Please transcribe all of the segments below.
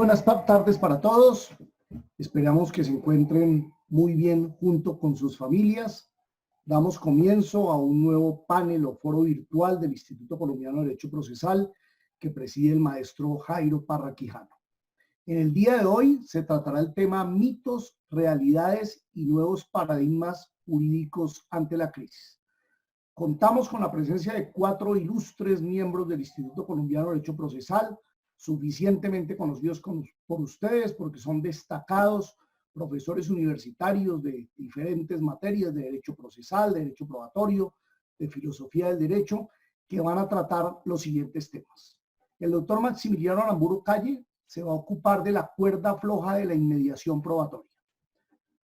buenas tardes para todos. Esperamos que se encuentren muy bien junto con sus familias. Damos comienzo a un nuevo panel o foro virtual del Instituto Colombiano de Derecho Procesal que preside el maestro Jairo Parra Quijano. En el día de hoy se tratará el tema mitos, realidades y nuevos paradigmas jurídicos ante la crisis. Contamos con la presencia de 4 ilustres miembros del Instituto Colombiano de Derecho Procesal, suficientemente conocidos por ustedes porque son destacados profesores universitarios de diferentes materias de derecho procesal, de derecho probatorio, de filosofía del derecho, que van a tratar los siguientes temas. El doctor Maximiliano Aramburu Calle se va a ocupar de la cuerda floja de la inmediación probatoria.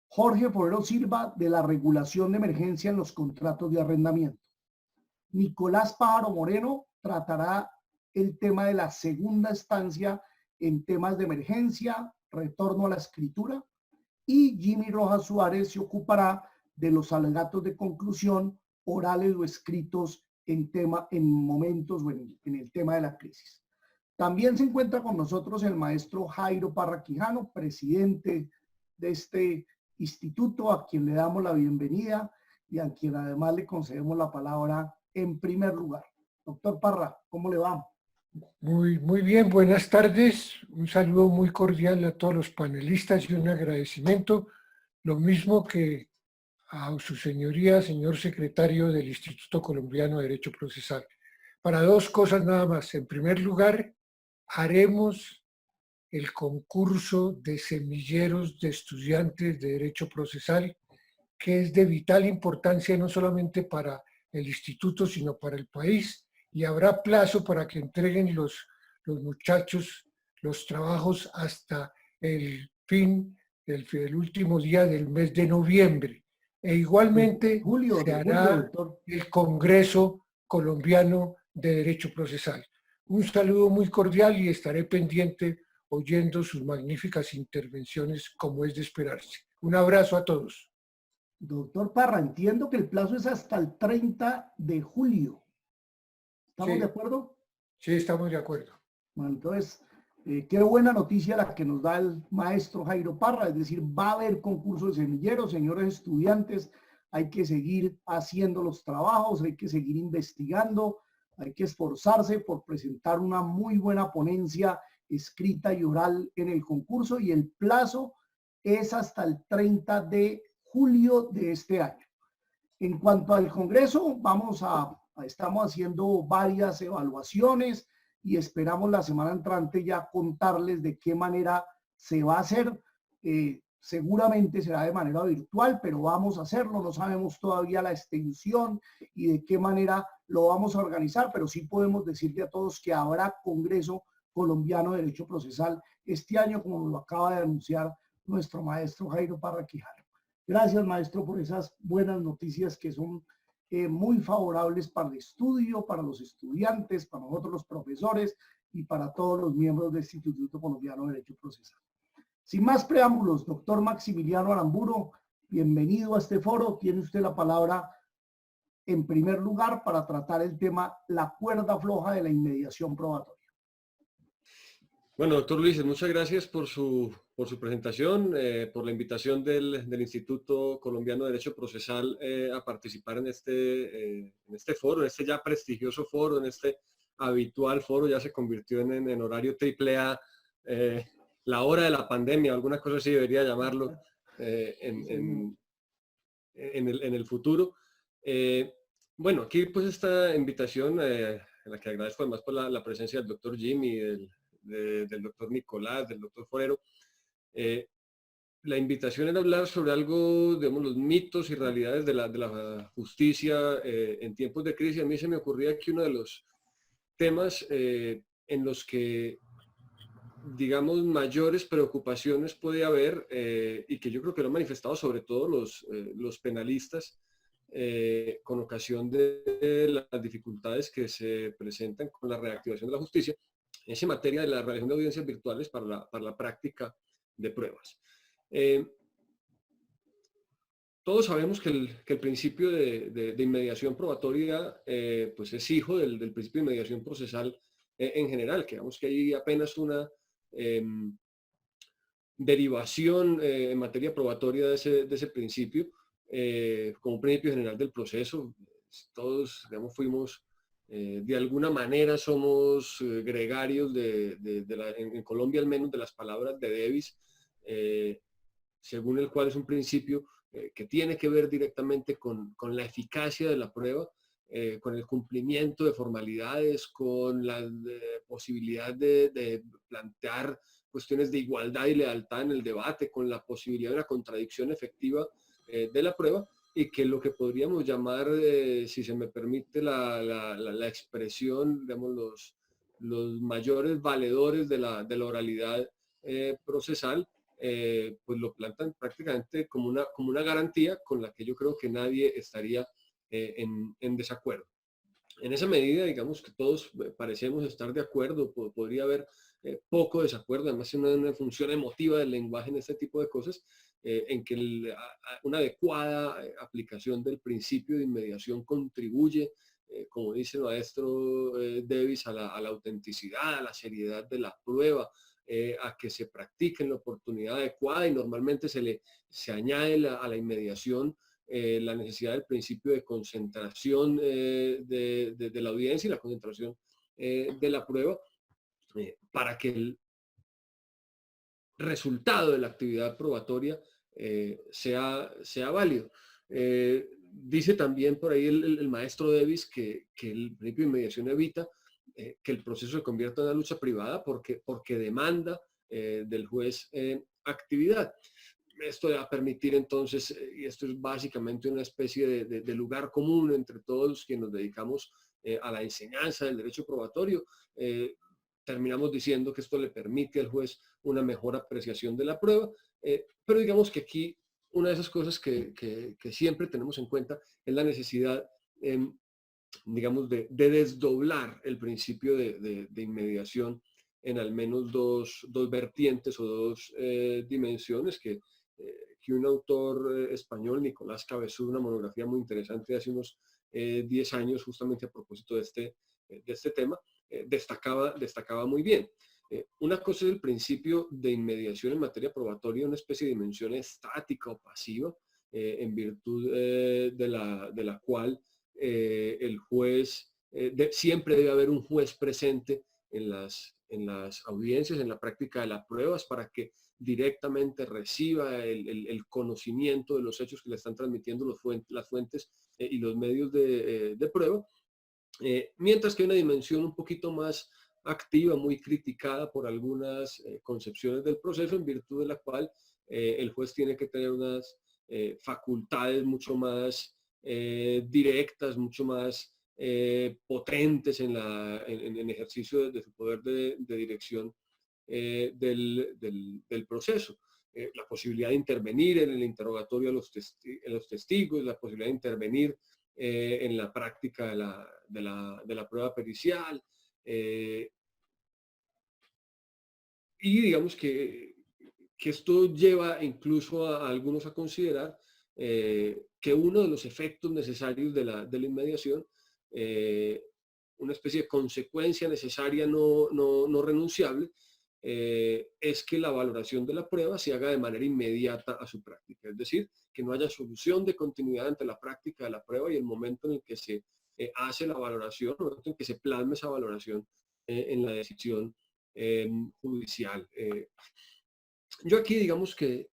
Jorge Forero Silva, de la regulación de emergencia en los contratos de arrendamiento. Nicolás Pájaro Moreno tratará el tema de la segunda estancia en temas de emergencia, retorno a la escritura, y Jimmy Rojas Suárez se ocupará de los alegatos de conclusión orales o escritos en momentos o en el tema de la crisis. También se encuentra con nosotros el maestro Jairo Parra Quijano, presidente de este instituto, a quien le damos la bienvenida y a quien además le concedemos la palabra en primer lugar. Doctor Parra, ¿cómo le va? Muy bien, buenas tardes. Un saludo muy cordial a todos los panelistas y un agradecimiento, lo mismo que a su señoría, señor secretario del Instituto Colombiano de Derecho Procesal. Para 2 cosas nada más. En primer lugar, haremos el concurso de semilleros de estudiantes de Derecho Procesal, que es de vital importancia no solamente para el instituto, sino para el país, y habrá plazo para que entreguen los muchachos los trabajos hasta el fin, el último día del mes de noviembre. E igualmente se hará el Congreso Colombiano de Derecho Procesal. Un saludo muy cordial y estaré pendiente oyendo sus magníficas intervenciones como es de esperarse. Un abrazo a todos. Doctor Parra, entiendo que el plazo es hasta el 30 de julio. ¿Estamos de acuerdo? Sí, estamos de acuerdo. Bueno, entonces, qué buena noticia la que nos da el maestro Jairo Parra, es decir, va a haber concurso de semilleros, señores estudiantes, hay que seguir haciendo los trabajos, hay que seguir investigando, hay que esforzarse por presentar una muy buena ponencia escrita y oral en el concurso, y el plazo es hasta el 30 de julio de este año. En cuanto al Congreso, estamos haciendo varias evaluaciones y esperamos la semana entrante ya contarles de qué manera se va a hacer. Seguramente será de manera virtual, pero vamos a hacerlo. No sabemos todavía la extensión y de qué manera lo vamos a organizar, pero sí podemos decirle a todos que habrá Congreso Colombiano de Derecho Procesal este año, como lo acaba de anunciar nuestro maestro Jairo Parra Quijano. Gracias, maestro, por esas buenas noticias que son muy favorables para el estudio, para los estudiantes, para nosotros los profesores y para todos los miembros del Instituto Colombiano de Derecho Procesal. Sin más preámbulos, doctor Maximiliano Aramburu, bienvenido a este foro. Tiene usted la palabra en primer lugar para tratar el tema la cuerda floja de la inmediación probatoria. Bueno, doctor Luis, muchas gracias por su presentación, por la invitación del Instituto Colombiano de Derecho Procesal a participar en este foro, en este ya prestigioso foro, en este habitual foro. Ya se convirtió en horario AAA, la hora de la pandemia, alguna cosa así debería llamarlo en el futuro. Bueno, aquí pues esta invitación, en la que agradezco además por la presencia del doctor Jimmy, del doctor Nicolás, del doctor Forero. La invitación era hablar sobre algo, digamos, los mitos y realidades de la justicia en tiempos de crisis. A mí se me ocurría que uno de los temas en los que, digamos, mayores preocupaciones puede haber, y que yo creo que lo han manifestado sobre todo los penalistas, con ocasión de las dificultades que se presentan con la reactivación de la justicia, es en materia de la realización de audiencias virtuales para la práctica de pruebas. Todos sabemos que el principio de inmediación probatoria pues es hijo del principio de inmediación procesal en general, que digamos que hay apenas una derivación en materia probatoria de ese principio, como un principio general del proceso. Todos, digamos, fuimos, de alguna manera somos gregarios en Colombia al menos, de las palabras de Davis, según el cual es un principio que tiene que ver directamente con la eficacia de la prueba, con el cumplimiento de formalidades, con la posibilidad de plantear cuestiones de igualdad y lealtad en el debate, con la posibilidad de una contradicción efectiva de la prueba, y que lo que podríamos llamar, si se me permite la expresión, digamos, los mayores valedores de la oralidad procesal, pues lo plantan prácticamente como una garantía con la que yo creo que nadie estaría en desacuerdo. En esa medida, digamos que todos parecemos estar de acuerdo, podría haber poco desacuerdo, además es una función emotiva del lenguaje en este tipo de cosas, en que una adecuada aplicación del principio de inmediación contribuye, como dice el maestro Davis, a la autenticidad, a la seriedad de la prueba, a que se practique en la oportunidad adecuada, y normalmente se añade a la inmediación la necesidad del principio de concentración de la audiencia y la concentración de la prueba, para que el resultado de la actividad probatoria sea válido. Dice también por ahí el maestro Davis que el principio de inmediación evita que el proceso se convierta en una lucha privada porque demanda del juez actividad. Esto va a permitir entonces, y esto es básicamente una especie de lugar común entre todos los que nos dedicamos a la enseñanza del derecho probatorio, terminamos diciendo que esto le permite al juez una mejor apreciación de la prueba, pero digamos que aquí una de esas cosas que siempre tenemos en cuenta es la necesidad, digamos, de desdoblar el principio de inmediación en al menos dos vertientes o dos dimensiones que un autor español, Nicolás Cabezú, una monografía muy interesante hace unos 10 años, justamente a propósito de este tema, destacaba muy bien. Una cosa es el principio de inmediación en materia probatoria, una especie de dimensión estática o pasiva, en virtud de la cual el juez, siempre debe haber un juez presente en las audiencias, en la práctica de las pruebas, para que directamente reciba el conocimiento de los hechos que le están transmitiendo las fuentes y los medios de prueba, mientras que hay una dimensión un poquito más activa, muy criticada por algunas concepciones del proceso, en virtud de la cual el juez tiene que tener unas facultades mucho más directas, mucho más potentes en ejercicio de su poder de dirección del proceso. La posibilidad de intervenir en el interrogatorio a los testigos, la posibilidad de intervenir en la práctica de la prueba pericial. Y digamos que esto lleva incluso a algunos a considerar que uno de los efectos necesarios de la inmediación, una especie de consecuencia necesaria no renunciable, es que la valoración de la prueba se haga de manera inmediata a su práctica. Es decir, que no haya solución de continuidad ante la práctica de la prueba y el momento en el que se hace la valoración, el momento en que se plasma esa valoración en la decisión judicial. Yo aquí digamos que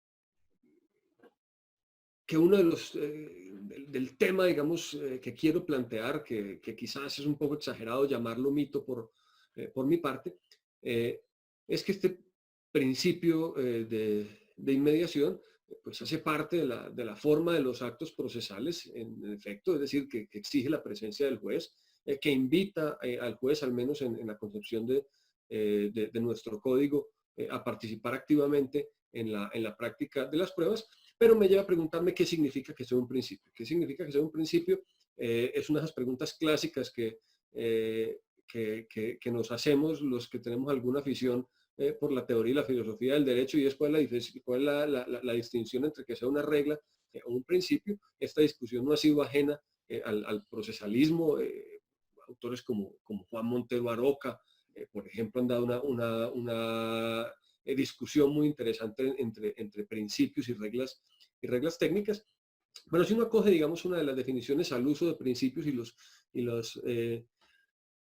uno de los, del tema, digamos, que quiero plantear, que quizás es un poco exagerado llamarlo mito por mi parte, es que este principio de inmediación pues hace parte de la forma de los actos procesales, en efecto, es decir, que exige la presencia del juez, que invita al juez, al menos en la concepción de nuestro código, a participar activamente en la práctica de las pruebas, pero me lleva a preguntarme qué significa que sea un principio. ¿Qué significa que sea un principio? Es una de esas preguntas clásicas que nos hacemos los que tenemos alguna afición por la teoría y la filosofía del derecho, y es cuál es la distinción entre que sea una regla o un principio. Esta discusión no ha sido ajena al procesalismo. Autores como Juan Montero Aroca, por ejemplo, han dado una discusión muy interesante entre principios y reglas técnicas. Pero si uno acoge, digamos, una de las definiciones al uso de principios y las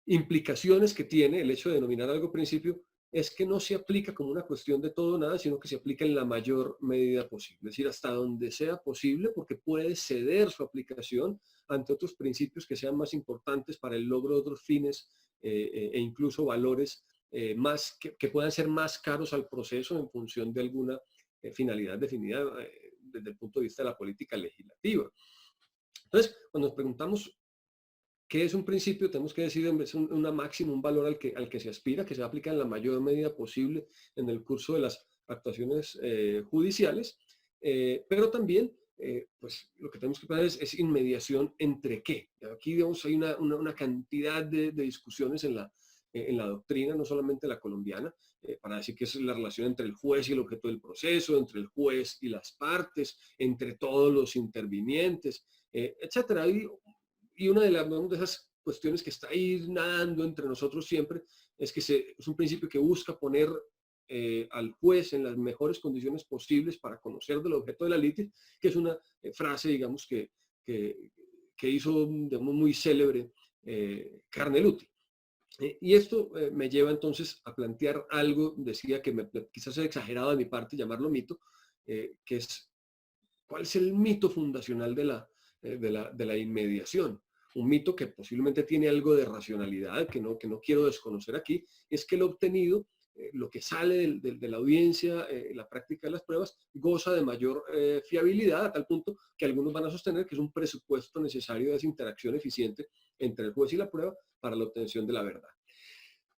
implicaciones que tiene el hecho de denominar algo principio, es que no se aplica como una cuestión de todo o nada, sino que se aplica en la mayor medida posible. Es decir, hasta donde sea posible, porque puede ceder su aplicación ante otros principios que sean más importantes para el logro de otros fines e incluso valores que puedan ser más caros al proceso en función de alguna finalidad definida desde el punto de vista de la política legislativa. Entonces, cuando nos preguntamos ¿qué es un principio? Tenemos que decir, es una máxima, un valor al que se aspira, que se aplica en la mayor medida posible en el curso de las actuaciones judiciales, pero también, pues, lo que tenemos que pensar es inmediación entre qué. Aquí, digamos, hay una cantidad de discusiones en la doctrina, no solamente la colombiana, para decir que es la relación entre el juez y el objeto del proceso, entre el juez y las partes, entre todos los intervinientes, etcétera. Y una de esas cuestiones que está ahí nadando entre nosotros siempre es que es un principio que busca poner al juez en las mejores condiciones posibles para conocer del objeto de la litis, que es una frase, digamos, que hizo, digamos, muy célebre Carneluti. Y esto me lleva entonces a plantear algo, decía que quizás es exagerado de mi parte llamarlo mito, que es ¿cuál es el mito fundacional de la inmediación? Un mito que posiblemente tiene algo de racionalidad, que no quiero desconocer aquí, es que lo obtenido, lo que sale de la audiencia, la práctica de las pruebas, goza de mayor fiabilidad, a tal punto que algunos van a sostener que es un presupuesto necesario de esa interacción eficiente entre el juez y la prueba para la obtención de la verdad.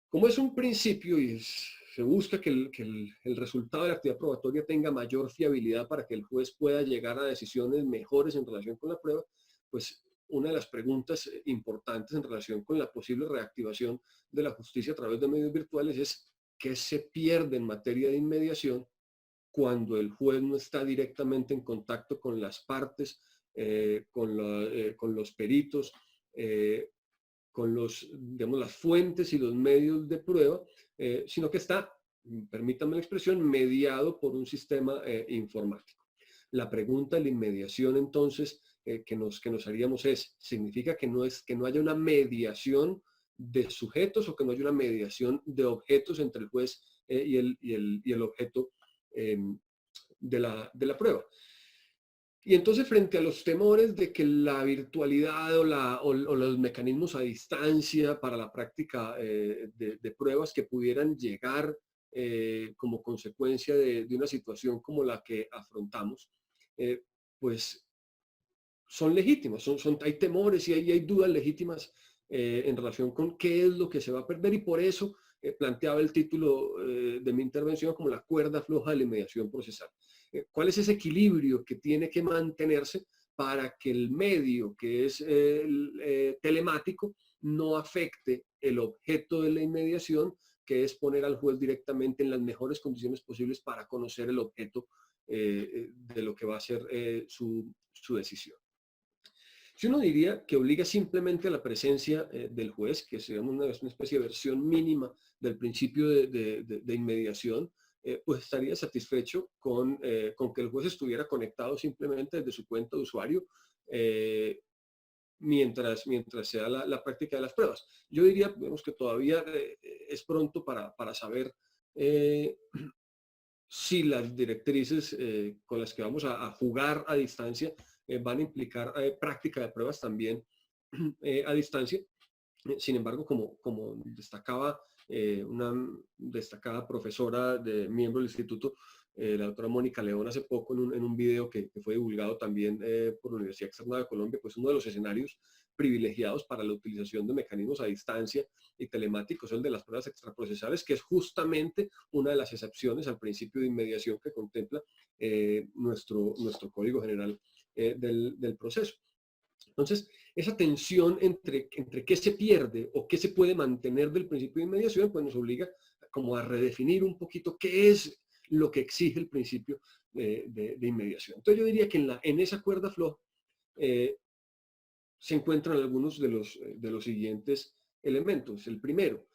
Como es un principio y se busca que el resultado de la actividad probatoria tenga mayor fiabilidad para que el juez pueda llegar a decisiones mejores en relación con la prueba, pues una de las preguntas importantes en relación con la posible reactivación de la justicia a través de medios virtuales es ¿qué se pierde en materia de inmediación cuando el juez no está directamente en contacto con las partes, con los peritos, con digamos, las fuentes y los medios de prueba, sino que está, permítanme la expresión, mediado por un sistema informático? La pregunta de la inmediación, entonces, que nos haríamos ¿significa que no haya una mediación de sujetos o que no haya una mediación de objetos entre el juez y el objeto de la prueba? Y entonces, frente a los temores de que la virtualidad o los mecanismos a distancia para la práctica de pruebas que pudieran llegar como consecuencia de una situación como la que afrontamos, pues son legítimos, hay temores y hay dudas legítimas en relación con qué es lo que se va a perder, y por eso planteaba el título de mi intervención como la cuerda floja de la inmediación procesal. ¿Cuál es ese equilibrio que tiene que mantenerse para que el medio, que es telemático, no afecte el objeto de la inmediación, que es poner al juez directamente en las mejores condiciones posibles para conocer el objeto de lo que va a ser su decisión? Si uno diría que obliga simplemente a la presencia del juez, que sería una especie de versión mínima del principio de inmediación, pues estaría satisfecho con que el juez estuviera conectado simplemente desde su cuenta de usuario mientras sea la práctica de las pruebas. Yo diría, vemos que todavía es pronto para saber si las directrices con las que vamos a jugar a distancia van a implicar práctica de pruebas también a distancia. Sin embargo, como destacaba una destacada profesora miembro del instituto, la doctora Mónica León, hace poco en un video que fue divulgado también por la Universidad Externa de Colombia, pues uno de los escenarios privilegiados para la utilización de mecanismos a distancia y telemáticos es el de las pruebas extraprocesales, que es justamente una de las excepciones al principio de inmediación que contempla nuestro Código General del proceso. Entonces, esa tensión entre qué se pierde o qué se puede mantener del principio de inmediación, pues nos obliga como a redefinir un poquito qué es lo que exige el principio de inmediación. Entonces yo diría que en esa cuerda floja se encuentran algunos de los siguientes elementos. El primero,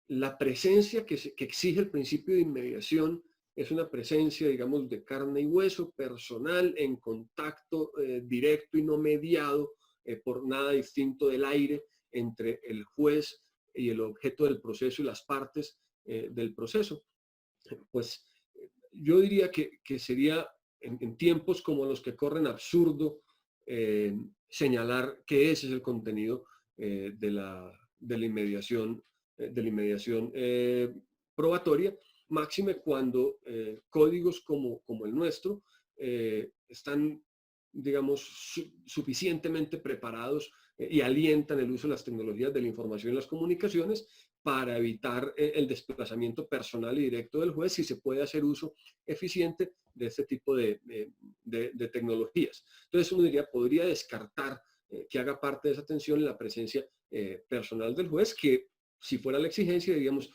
la presencia que exige el principio de inmediación es una presencia, digamos, de carne y hueso, personal, en contacto directo y no mediado por nada distinto del aire entre el juez y el objeto del proceso y las partes del proceso. Pues yo diría que sería en tiempos como los que corren absurdo señalar que ese es el contenido de la inmediación probatoria, máxime cuando códigos como el nuestro están, digamos, suficientemente preparados y alientan el uso de las tecnologías de la información y las comunicaciones para evitar el desplazamiento personal y directo del juez, si se puede hacer uso eficiente de este tipo de tecnologías. Entonces uno diría, podría descartar que haga parte de esa atención la presencia personal del juez, que si fuera la exigencia, digamos,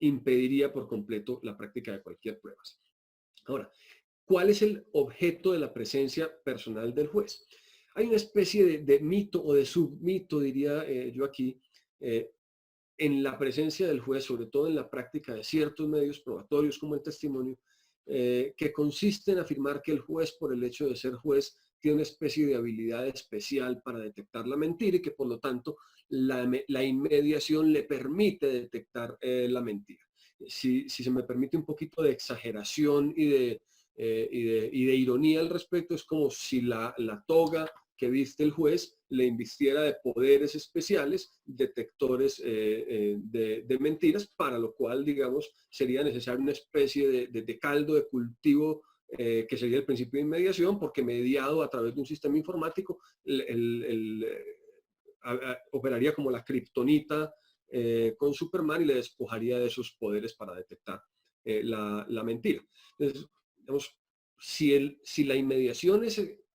impediría por completo la práctica de cualquier prueba. Ahora, ¿cuál es el objeto de la presencia personal del juez? Hay una especie de mito o de submito, diría yo aquí, en la presencia del juez, sobre todo en la práctica de ciertos medios probatorios como el testimonio, que consiste en afirmar que el juez, por el hecho de ser juez, tiene una especie de habilidad especial para detectar la mentira y que por lo tanto la inmediación le permite detectar la mentira. Si se me permite un poquito de exageración y de ironía al respecto, es como si la toga que viste el juez le invistiera de poderes especiales, detectores de mentiras, para lo cual, digamos, sería necesario una especie de caldo de cultivo que sería el principio de inmediación, porque mediado a través de un sistema informático, operaría como la kriptonita con Superman y le despojaría de sus poderes para detectar la mentira. Entonces, digamos, si la inmediación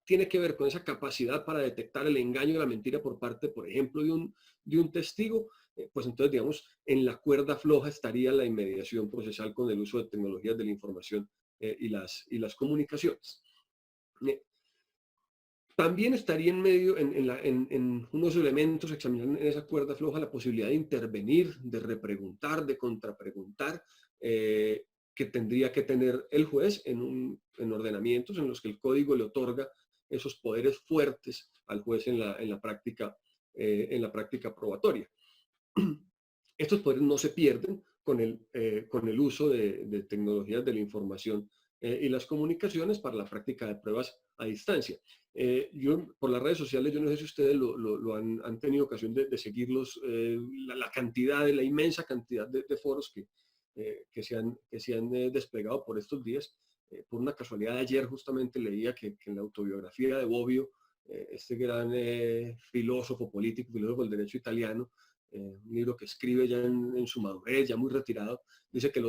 tiene que ver con esa capacidad para detectar el engaño y la mentira por parte, por ejemplo, de un testigo, pues entonces, digamos, en la cuerda floja estaría la inmediación procesal con el uso de tecnologías de la información y las comunicaciones. También estaría en medio, en unos elementos, examinar en esa cuerda floja la posibilidad de intervenir, de repreguntar, de contrapreguntar, que tendría que tener el juez en ordenamientos en los que el código le otorga esos poderes fuertes al juez en la práctica probatoria. Estos poderes no se pierden con el uso de tecnologías de la información y las comunicaciones para la práctica de pruebas a distancia. Yo, por las redes sociales, yo no sé si ustedes lo han tenido ocasión de seguirlos, la inmensa cantidad de foros que se han desplegado por estos días. Por una casualidad, ayer justamente leía que en la autobiografía de Bobbio, este gran filósofo político, filósofo del derecho italiano, un libro que escribe ya en su madurez, ya muy retirado, dice que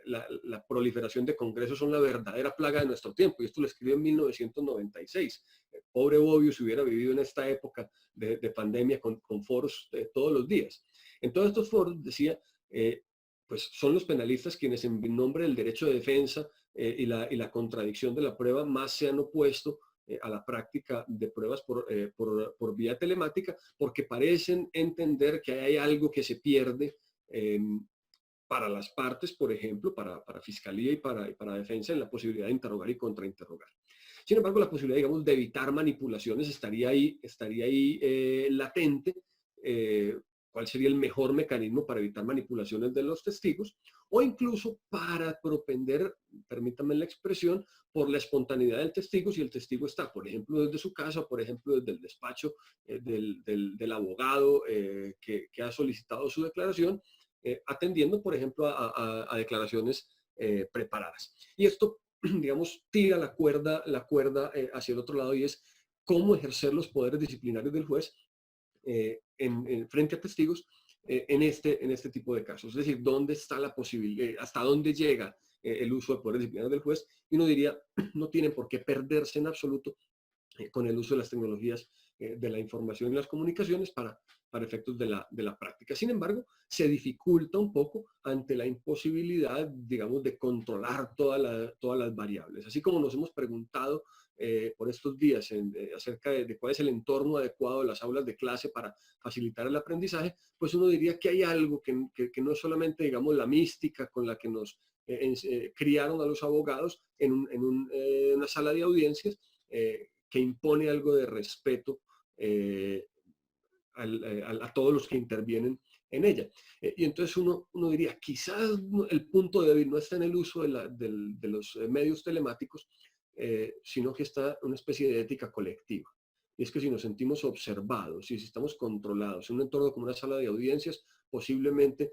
la proliferación de congresos son la verdadera plaga de nuestro tiempo, y esto lo escribe en 1996. El pobre Bobbio, si hubiera vivido en esta época de pandemia con foros todos los días. En todos estos foros decía, pues son los penalistas quienes en nombre del derecho de defensa y la contradicción de la prueba más se han opuesto a la práctica de pruebas por vía telemática, porque parecen entender que hay algo que se pierde para las partes, por ejemplo, para fiscalía y para defensa, en la posibilidad de interrogar y contrainterrogar. Sin embargo, la posibilidad, digamos, de evitar manipulaciones estaría ahí latente. ¿Cuál sería el mejor mecanismo para evitar manipulaciones de los testigos? O incluso para propender, permítanme la expresión, por la espontaneidad del testigo, si el testigo está, por ejemplo, desde su casa, por ejemplo, desde el despacho del abogado que ha solicitado su declaración, atendiendo, por ejemplo, a declaraciones preparadas. Y esto, digamos, tira la cuerda hacia el otro lado, y es cómo ejercer los poderes disciplinarios del juez frente a testigos en este tipo de casos. Es decir, ¿dónde está la posibilidad, hasta dónde llega el uso de poderes disciplinarios del juez? Y uno diría, no tienen por qué perderse en absoluto con el uso de las tecnologías de la información y las comunicaciones para efectos de la práctica. Sin embargo, se dificulta un poco ante la imposibilidad, digamos, de controlar todas las variables. Así como nos hemos preguntado por estos días acerca de cuál es el entorno adecuado de las aulas de clase para facilitar el aprendizaje, pues uno diría que hay algo que no es solamente, digamos, la mística con la que nos criaron a los abogados en una sala de audiencias, que impone algo de respeto a todos los que intervienen en ella. Y entonces uno diría, quizás el punto débil no está en el uso de los medios telemáticos, sino que está una especie de ética colectiva. Y es que si nos sentimos observados y si estamos controlados en un entorno como una sala de audiencias, posiblemente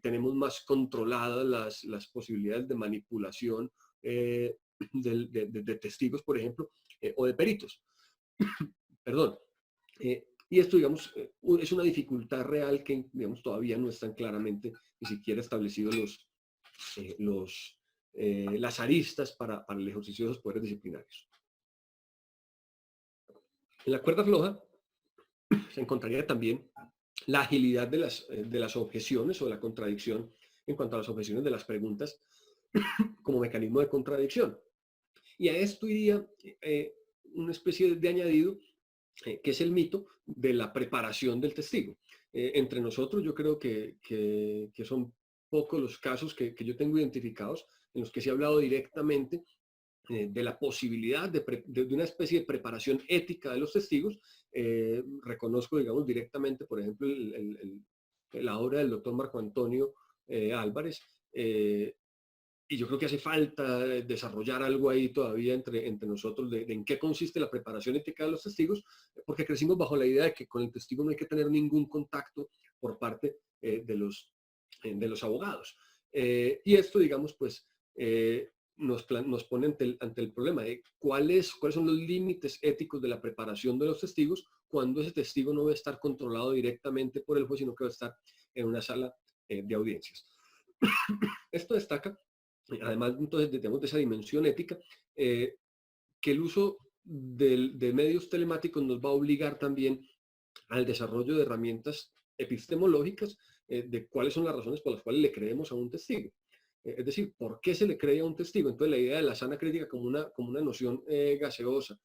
tenemos más controladas las posibilidades de manipulación de testigos, por ejemplo, o de peritos. Perdón. Y esto, digamos, es una dificultad real que, digamos, todavía no están claramente ni siquiera establecidos las aristas para el ejercicio de los poderes disciplinarios. En la cuerda floja se encontraría también la agilidad de las objeciones o de la contradicción en cuanto a las objeciones de las preguntas como mecanismo de contradicción. Y a esto iría una especie de añadido, que es el mito de la preparación del testigo. Entre nosotros yo creo que son pocos los casos que yo tengo identificados en los que se ha hablado directamente de la posibilidad de una especie de preparación ética de los testigos. Reconozco, digamos, directamente, por ejemplo, la obra del doctor Marco Antonio Álvarez, y yo creo que hace falta desarrollar algo ahí todavía entre nosotros de en qué consiste la preparación ética de los testigos, porque crecimos bajo la idea de que con el testigo no hay que tener ningún contacto por parte de los abogados. Y esto, digamos, pues nos pone ante el problema de cuáles son los límites éticos de la preparación de los testigos cuando ese testigo no va a estar controlado directamente por el juez, sino que va a estar en una sala de audiencias. Esto destaca, además entonces de esa dimensión ética, que el uso de medios telemáticos nos va a obligar también al desarrollo de herramientas epistemológicas de cuáles son las razones por las cuales le creemos a un testigo. Es decir, ¿por qué se le cree a un testigo? Entonces la idea de la sana crítica como una noción gaseosa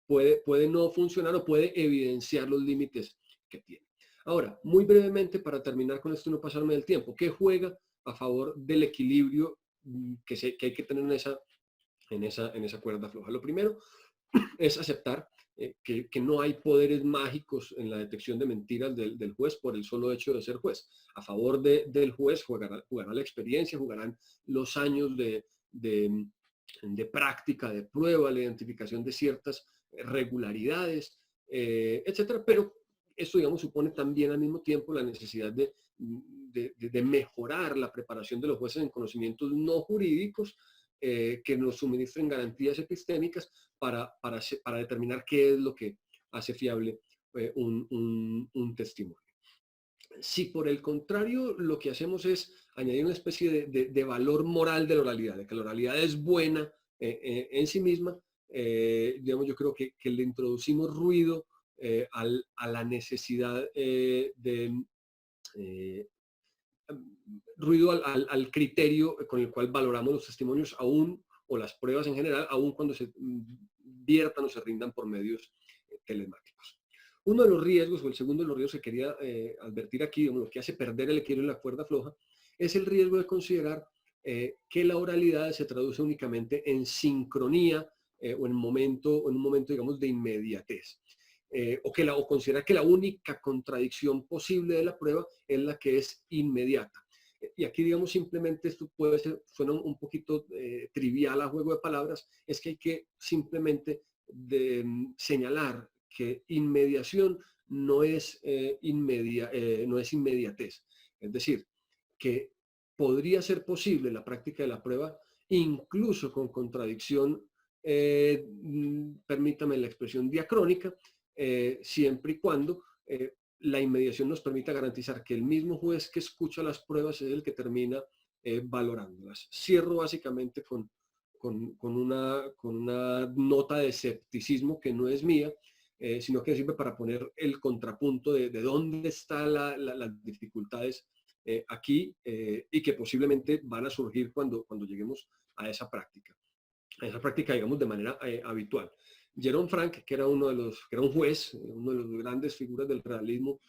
puede no funcionar o puede evidenciar los límites que tiene. Ahora, muy brevemente, para terminar con esto y no pasarme del tiempo, ¿qué juega a favor del equilibrio que hay que tener en esa cuerda floja? Lo primero es aceptar que no hay poderes mágicos en la detección de mentiras del juez por el solo hecho de ser juez. A favor del juez jugará la experiencia, jugarán los años de práctica, de prueba, la identificación de ciertas regularidades, etcétera. Pero esto, digamos, supone también al mismo tiempo la necesidad de mejorar la preparación de los jueces en conocimientos no jurídicos, que nos suministren garantías epistémicas para determinar qué es lo que hace fiable un testimonio. Si por el contrario lo que hacemos es añadir una especie de valor moral de la oralidad, de que la oralidad es buena en sí misma, digamos, yo creo que le introducimos ruido a la necesidad ruido al criterio con el cual valoramos los testimonios aún, o las pruebas en general, aún cuando se viertan o se rindan por medios telemáticos. Uno de los riesgos, o el segundo de los riesgos que quería advertir aquí, lo que hace perder el equilibrio en la cuerda floja, es el riesgo de considerar que la oralidad se traduce únicamente en sincronía o en un momento, digamos, de inmediatez. O considerar que la única contradicción posible de la prueba es la que es inmediata. Y aquí, digamos, simplemente esto suena un poquito trivial a juego de palabras, es que hay que simplemente señalar que inmediación no es inmediatez. Es decir, que podría ser posible la práctica de la prueba incluso con contradicción, permítame la expresión diacrónica, siempre y cuando la inmediación nos permita garantizar que el mismo juez que escucha las pruebas es el que termina valorándolas. Cierro básicamente con con una nota de escepticismo que no es mía, sino que sirve para poner el contrapunto de dónde están las dificultades aquí y que posiblemente van a surgir cuando lleguemos a esa práctica, digamos, de manera habitual. Jerome Frank, que era que era un juez, uno de los grandes figuras del realismo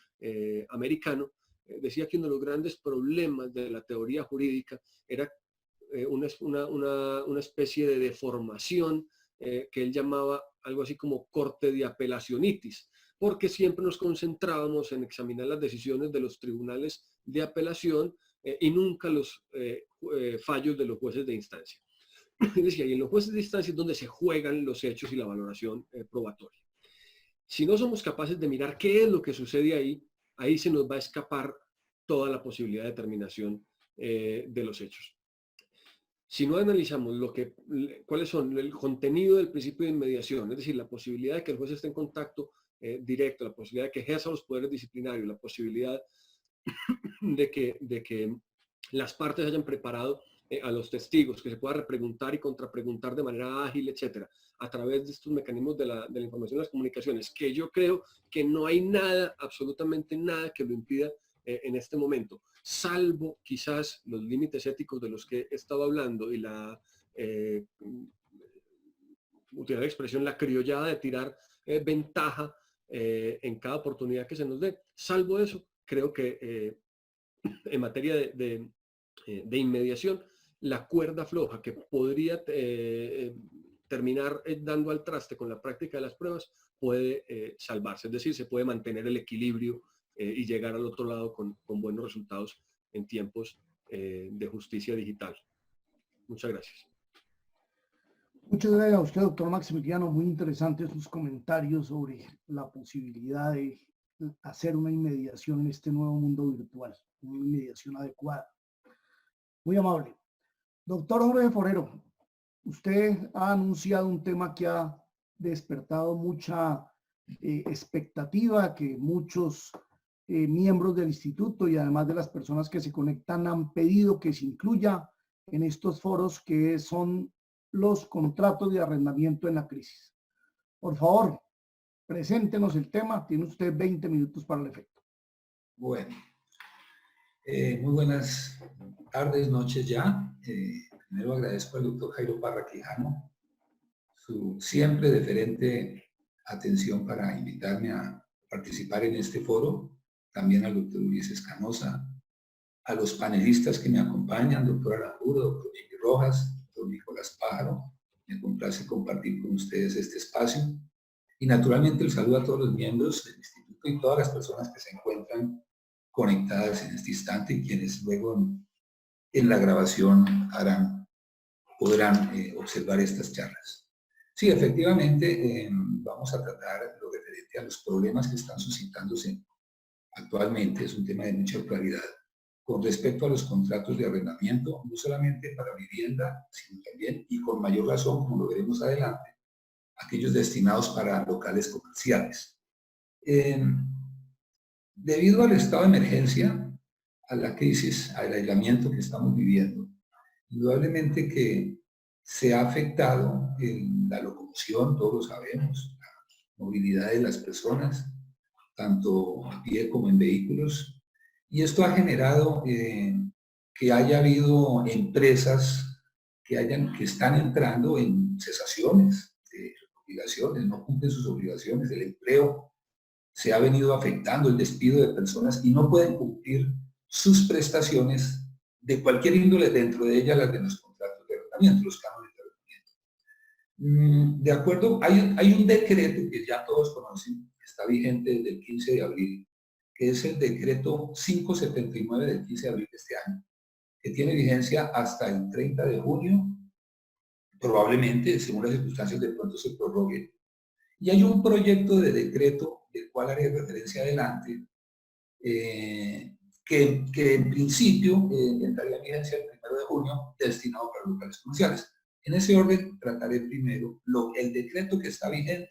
americano, decía que uno de los grandes problemas de la teoría jurídica era una especie de deformación que él llamaba algo así como corte de apelacionitis, porque siempre nos concentrábamos en examinar las decisiones de los tribunales de apelación y nunca los fallos de los jueces de instancia. Decía, y en los jueces de instancia es donde se juegan los hechos y la valoración probatoria. Si no somos capaces de mirar qué es lo que sucede ahí se nos va a escapar toda la posibilidad de determinación de los hechos. Si no analizamos cuáles son el contenido del principio de inmediación, es decir, la posibilidad de que el juez esté en contacto directo, la posibilidad de que ejerza los poderes disciplinarios, la posibilidad de que las partes hayan preparado a los testigos, que se pueda repreguntar y contrapreguntar de manera ágil, etcétera, a través de estos mecanismos de la información y las comunicaciones, que yo creo que no hay nada, absolutamente nada que lo impida en este momento, salvo quizás los límites éticos de los que he estado hablando y la utilizar la expresión, la criollada de tirar ventaja en cada oportunidad que se nos dé. Salvo eso, creo que en materia de inmediación, la cuerda floja que podría terminar dando al traste con la práctica de las pruebas puede salvarse, es decir, se puede mantener el equilibrio y llegar al otro lado con buenos resultados en tiempos de justicia digital. Muchas gracias. Muchas gracias a usted, doctor Maximiliano. Muy interesantes sus comentarios sobre la posibilidad de hacer una inmediación en este nuevo mundo virtual, una inmediación adecuada. Muy amable. Doctor Jorge Forero, usted ha anunciado un tema que ha despertado mucha expectativa, que muchos miembros del instituto y además de las personas que se conectan han pedido que se incluya en estos foros, que son los contratos de arrendamiento en la crisis. Por favor, preséntenos el tema. Tiene usted 20 minutos para el efecto. Bueno, muy buenas tardes, noches ya. Primero agradezco al doctor Jairo Parra Quijano su siempre deferente atención para invitarme a participar en este foro. También al doctor Ulises Canosa, a los panelistas que me acompañan, doctor Aramburu, doctor Miguel Rojas, doctor Nicolás Pájaro. Me complace compartir con ustedes este espacio. Y naturalmente el saludo a todos los miembros del instituto y todas las personas que se encuentran conectadas en este instante y quienes luego en la grabación podrán observar estas charlas. Sí, efectivamente, vamos a tratar lo referente a los problemas que están suscitándose actualmente. Es un tema de mucha actualidad con respecto a los contratos de arrendamiento, no solamente para vivienda, sino también, y con mayor razón, como lo veremos adelante, aquellos destinados para locales comerciales. Debido al estado de emergencia, a la crisis, al aislamiento que estamos viviendo, indudablemente que se ha afectado en la locomoción, todos lo sabemos, la movilidad de las personas, tanto a pie como en vehículos, y esto ha generado que haya habido empresas que están entrando en cesaciones de obligaciones, no cumplen sus obligaciones, el empleo se ha venido afectando, el despido de personas y no pueden cumplir sus prestaciones de cualquier índole, dentro de ellas las de los contratos de arrendamiento, los cánones de arrendamiento. De acuerdo, hay un decreto que ya todos conocen, que está vigente desde el 15 de abril, que es el decreto 579 del 15 de abril de este año, que tiene vigencia hasta el 30 de junio, probablemente, según las circunstancias, de pronto se prorrogue. Y hay un proyecto de decreto, del cual haré referencia adelante, que en principio entraría en vigencia el 1 de junio, destinado para locales comerciales. En ese orden trataré primero el decreto que está vigente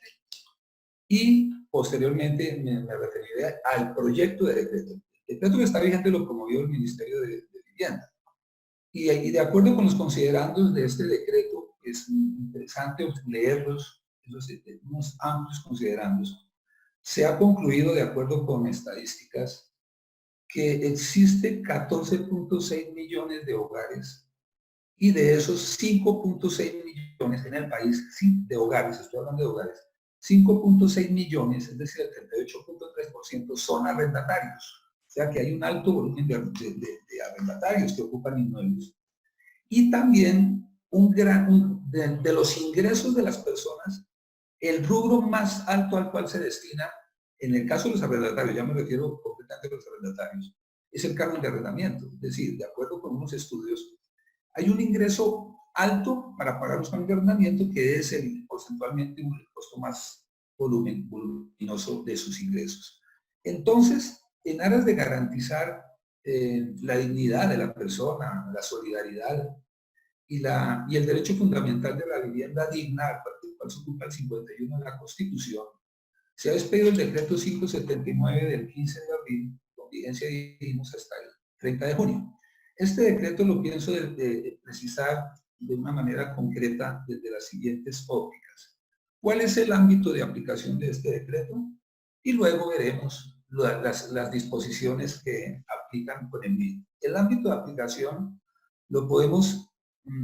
y posteriormente me referiré al proyecto de decreto. El decreto que está vigente lo promovió el Ministerio de Vivienda. Y de acuerdo con los considerandos de este decreto, es interesante leerlos, unos amplios considerandos. Se ha concluido, de acuerdo con estadísticas, que existe 14.6 millones de hogares y de esos 5.6 millones en el país, de hogares, estoy hablando de hogares, 5.6 millones, es decir, el 38.3% son arrendatarios. O sea que hay un alto volumen de arrendatarios que ocupan inmuebles. Y también de los ingresos de las personas, el rubro más alto al cual se destina, en el caso de los arrendatarios, ya me refiero completamente a los arrendatarios, es el canon de arrendamiento. Es decir, de acuerdo con unos estudios, hay un ingreso alto para pagar los canones de arrendamiento, que es porcentualmente el costo más voluminoso de sus ingresos. Entonces, en aras de garantizar la dignidad de la persona, la solidaridad y el derecho fundamental de la vivienda digna, al cual se ocupa el 51 de la Constitución, se ha expedido el decreto 579 del 15 de abril, con vigencia, dijimos, hasta el 30 de junio. Este decreto lo pienso precisar de una manera concreta desde las siguientes ópticas. ¿Cuál es el ámbito de aplicación de este decreto? Y luego veremos las disposiciones que aplican con el mismo. El ámbito de aplicación lo podemos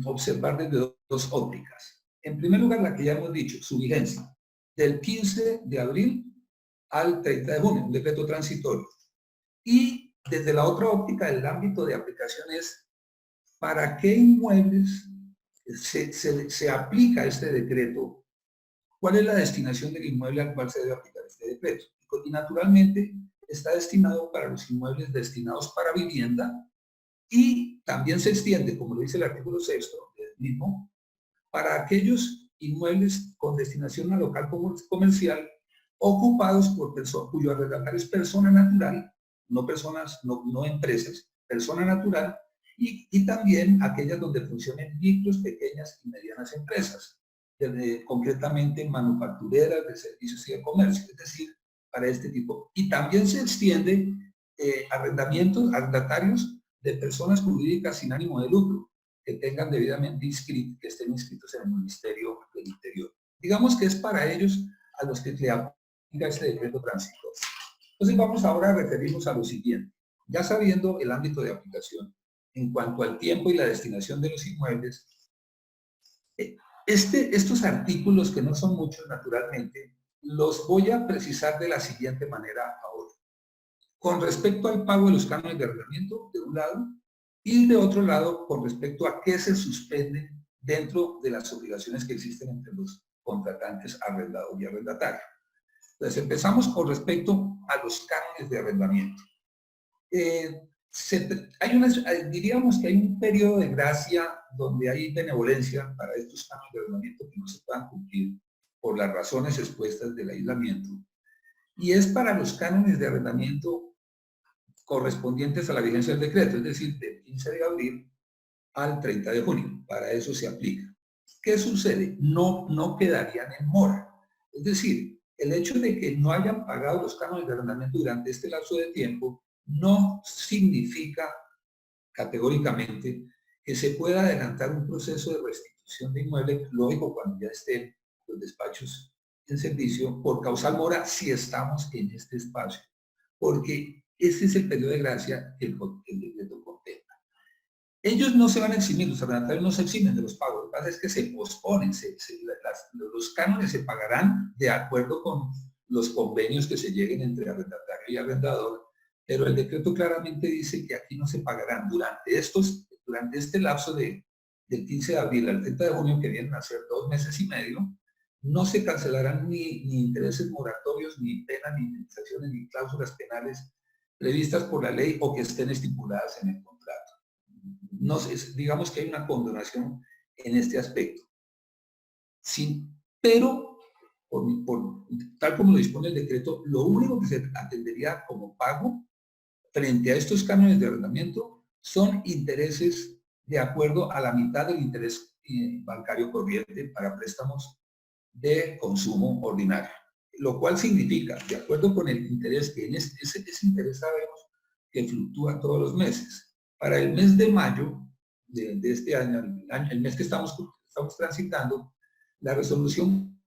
observar desde dos ópticas. En primer lugar, la que ya hemos dicho, su vigencia, del 15 de abril al 30 de junio, un decreto transitorio. Y desde la otra óptica, el ámbito de aplicación es para qué inmuebles se aplica este decreto, cuál es la destinación del inmueble al cual se debe aplicar este decreto. Y naturalmente está destinado para los inmuebles destinados para vivienda y también se extiende, como lo dice el artículo 6 del mismo, para aquellos inmuebles con destinación a local comercial ocupados por personas cuyo arrendatario es persona natural, no empresas, persona natural, y también aquellas donde funcionen micros, pequeñas y medianas empresas, concretamente manufactureras, de servicios y de comercio, es decir, para este tipo. Y también se extiende arrendatarios de personas jurídicas sin ánimo de lucro, que tengan debidamente que estén inscritos en el Ministerio del Interior. Digamos que es para ellos a los que le aplica este decreto transitorio. Entonces vamos ahora a referirnos a lo siguiente. Ya sabiendo el ámbito de aplicación, en cuanto al tiempo y la destinación de los inmuebles, estos artículos, que no son muchos naturalmente, los voy a precisar de la siguiente manera ahora. Con respecto al pago de los cánones de arrendamiento, de un lado, y de otro lado, con respecto a qué se suspende dentro de las obligaciones que existen entre los contratantes arrendador y arrendatario. Entonces, empezamos con respecto a los cánones de arrendamiento. Diríamos que hay un periodo de gracia donde hay benevolencia para estos cánones de arrendamiento que no se puedan cumplir por las razones expuestas del aislamiento. Y es para los cánones de arrendamiento correspondientes a la vigencia del decreto, es decir, del 15 de abril al 30 de junio. Para eso se aplica. ¿Qué sucede? No quedarían en mora. Es decir, el hecho de que no hayan pagado los cánones de arrendamiento durante este lapso de tiempo no significa categóricamente que se pueda adelantar un proceso de restitución de inmueble, lógico, cuando ya estén los despachos en servicio, por causal mora, si estamos en este espacio. Porque ese es el periodo de gracia que el decreto contempla. Ellos no se van a eximir, los arrendatarios no se eximen de los pagos, lo que pasa es que se posponen, los cánones se pagarán de acuerdo con los convenios que se lleguen entre arrendatario y arrendador, pero el decreto claramente dice que aquí no se pagarán durante este lapso del 15 de abril al 30 de junio, que vienen a ser 2 meses y medio, no se cancelarán ni intereses moratorios, ni penas, ni indemnizaciones, ni cláusulas penales previstas por la ley o que estén estipuladas en el contrato. No, digamos que hay una condonación en este aspecto. Sí, pero, tal como lo dispone el decreto, lo único que se atendería como pago frente a estos cánones de arrendamiento son intereses de acuerdo a la mitad del interés bancario corriente para préstamos de consumo ordinario. Lo cual significa, de acuerdo con el interés, que en ese interés sabemos que fluctúa todos los meses. Para el mes de mayo de este año, el mes que estamos estamos transitando, la resolución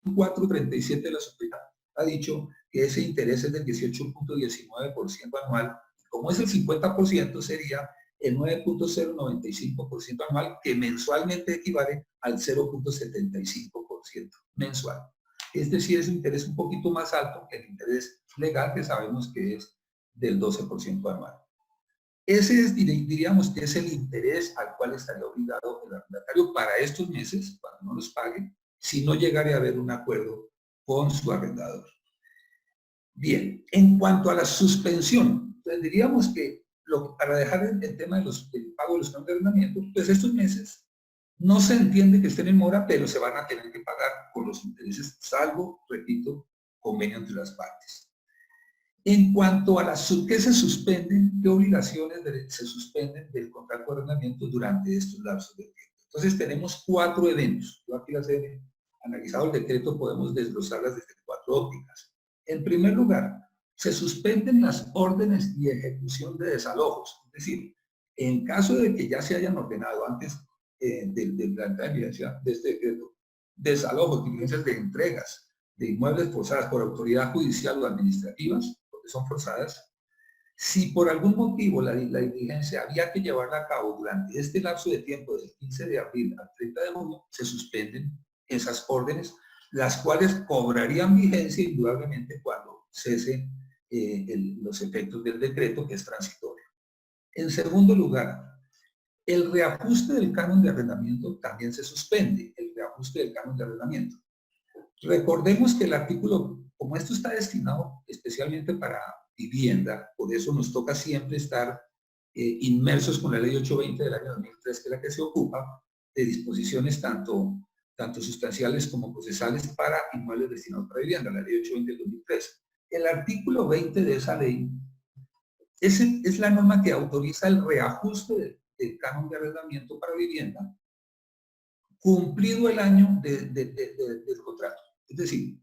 437 de la Suprema ha dicho que ese interés es del 18.19% anual. Como es el 50%, sería el 9.095% anual, que mensualmente equivale al 0.75% mensual. Es decir, es un interés un poquito más alto que el interés legal, que sabemos que es del 12% anual. Ese es, diríamos que es el interés al cual estaría obligado el arrendatario para estos meses, cuando no los pague, si no llegara a haber un acuerdo con su arrendador. Bien, en cuanto a la suspensión, entonces diríamos que para dejar el tema del pago de los canon de arrendamiento, pues estos meses no se entiende que estén en mora, pero se van a tener que pagar con los intereses, salvo, repito, convenio entre las partes. En cuanto a las que se suspenden, qué obligaciones se suspenden del contrato de arrendamiento durante estos lapsos de tiempo. Entonces tenemos 4 eventos. Yo aquí las he analizado el decreto, podemos desglosarlas desde 4 ópticas. En primer lugar, se suspenden las órdenes y ejecución de desalojos. Es decir, en caso de que ya se hayan ordenado antes de la entrada en vigencia de este decreto, desalojos, diligencias de entregas de inmuebles forzadas por autoridad judicial o administrativas, porque son forzadas, si por algún motivo la diligencia había que llevarla a cabo durante este lapso de tiempo del 15 de abril al 30 de junio, se suspenden esas órdenes, las cuales cobrarían vigencia indudablemente cuando cesen los efectos del decreto, que es transitorio. En segundo lugar, el reajuste del canon de arrendamiento también se suspende, el reajuste del canon de arrendamiento. Recordemos que el artículo, como esto está destinado especialmente para vivienda, por eso nos toca siempre estar inmersos con la ley 820 del año 2003, que es la que se ocupa de disposiciones tanto sustanciales como procesales para inmuebles destinados para vivienda, la ley 820 del 2003. El artículo 20 de esa ley es la norma que autoriza el reajuste del canon de arrendamiento para vivienda cumplido el año del contrato. Es decir,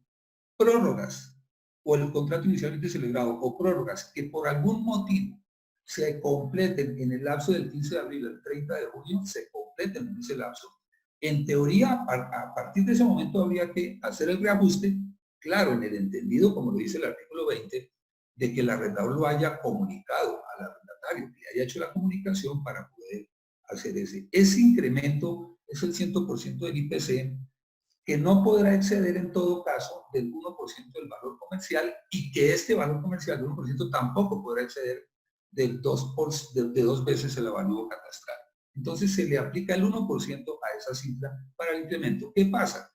prórrogas o el contrato inicialmente celebrado o prórrogas que por algún motivo se completen en el lapso del 15 de abril al 30 de junio, se completen en ese lapso. En teoría, a partir de ese momento habría que hacer el reajuste, claro, en el entendido, como lo dice el artículo 20, de que el arrendador lo haya comunicado al arrendatario, que haya hecho la comunicación para poder hacer ese incremento, es el 100% del IPC, que no podrá exceder en todo caso del 1% del valor comercial, y que este valor comercial del 1% tampoco podrá exceder de 2 veces el avalúo catastral. Entonces se le aplica el 1% a esa cifra para el incremento. ¿Qué pasa?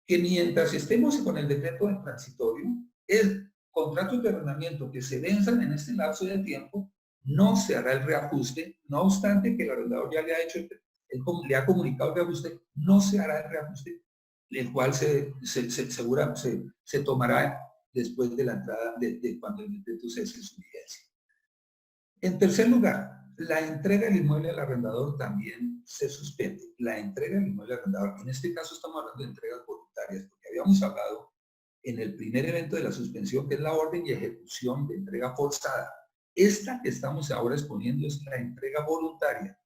Que mientras estemos con el decreto de transitorio, el contrato de arrendamiento que se venzan en este lapso de tiempo, no se hará el reajuste, no obstante que el arrendador ya le ha hecho, le ha comunicado el reajuste, no se hará el reajuste, el cual se tomará después de la entrada de cuando el decreto cese su vigencia. En tercer lugar, la entrega del inmueble al arrendador también se suspende. La entrega del inmueble al arrendador, en este caso estamos hablando de entregas voluntarias, porque habíamos hablado en el primer evento de la suspensión, que es la orden y ejecución de entrega forzada. Esta que estamos ahora exponiendo es la entrega voluntaria.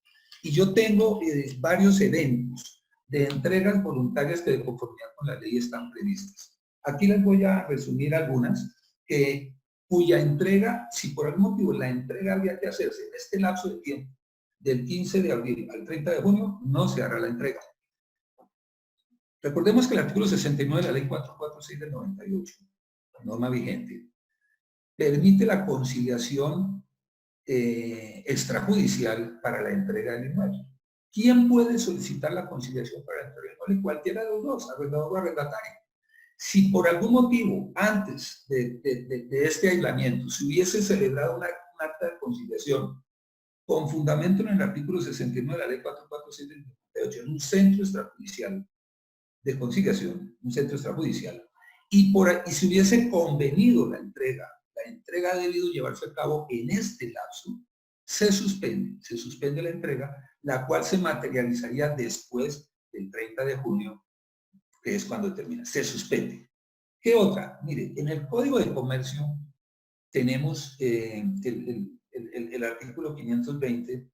Y yo tengo varios eventos de entregas voluntarias que de conformidad con la ley están previstas. Aquí les voy a resumir algunas cuya entrega, si por algún motivo la entrega había que hacerse en este lapso de tiempo, del 15 de abril al 30 de junio, no se hará la entrega. Recordemos que el artículo 69 de la ley 446 del 98, norma vigente, permite la conciliación extrajudicial para la entrega del inmueble. ¿Quién puede solicitar la conciliación para la entrega del inmueble? Cualquiera de los dos, arrendador o arrendatario. Si por algún motivo, antes de este aislamiento, se hubiese celebrado un acta de conciliación con fundamento en el artículo 69 de la ley 446 del 98, en un centro extrajudicial de conciliación, un centro extrajudicial, y se hubiese convenido la entrega ha debido llevarse a cabo en este lapso, se suspende la entrega, la cual se materializaría después del 30 de junio, que es cuando termina, se suspende. ¿Qué otra? Mire, en el Código de Comercio tenemos el artículo 520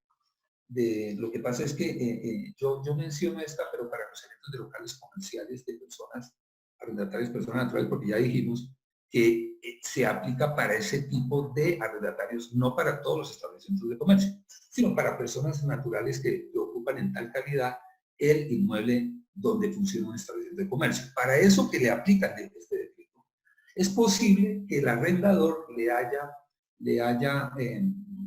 lo que pasa es que yo menciono esta, pero para los eventos de locales comerciales de personas arrendatarias, personas naturales, porque ya dijimos que se aplica para ese tipo de arrendatarios, no para todos los establecimientos de comercio, sino para personas naturales que ocupan en tal calidad el inmueble donde funciona un establecimiento de comercio. Para eso que le aplican este decreto, es posible que el arrendador le haya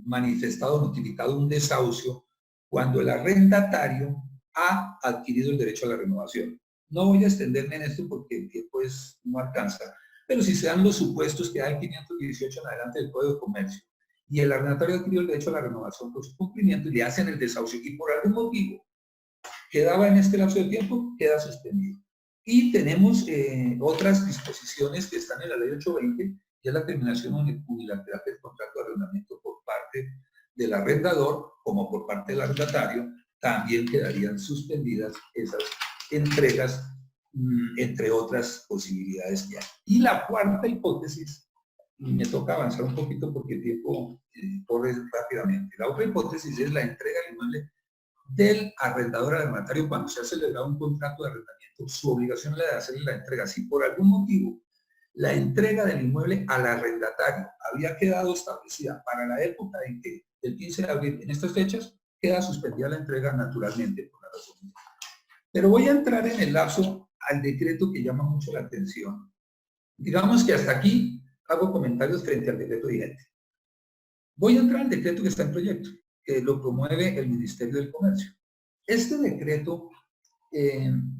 manifestado, notificado un desahucio cuando el arrendatario ha adquirido el derecho a la renovación. No voy a extenderme en esto porque el tiempo no alcanza, pero si se dan los supuestos que hay 518 en adelante del Código de Comercio y el arrendatario adquirió el derecho a la renovación por su cumplimiento y le hacen el desahucio y por algún motivo quedaba en este lapso de tiempo, queda suspendido. Y tenemos otras disposiciones que están en la Ley 820, que es la terminación unilateral del contrato de arrendamiento por parte del arrendador como por parte del arrendatario, también quedarían suspendidas esas entregas, entre otras posibilidades que hay. Y la cuarta hipótesis, me toca avanzar un poquito porque el tiempo corre rápidamente. La otra hipótesis es la entrega del inmueble del arrendador al arrendatario cuando se ha celebrado un contrato de arrendamiento. Su obligación es la de hacerle la entrega. Si por algún motivo la entrega del inmueble al arrendatario había quedado establecida para la época en que, el 15 de abril, en estas fechas, queda suspendida la entrega naturalmente por la razón. Pero voy a entrar en el lapso al decreto que llama mucho la atención. Digamos que hasta aquí hago comentarios frente al decreto vigente. Voy a entrar al decreto que está en proyecto, que lo promueve el Ministerio del Comercio. Este decreto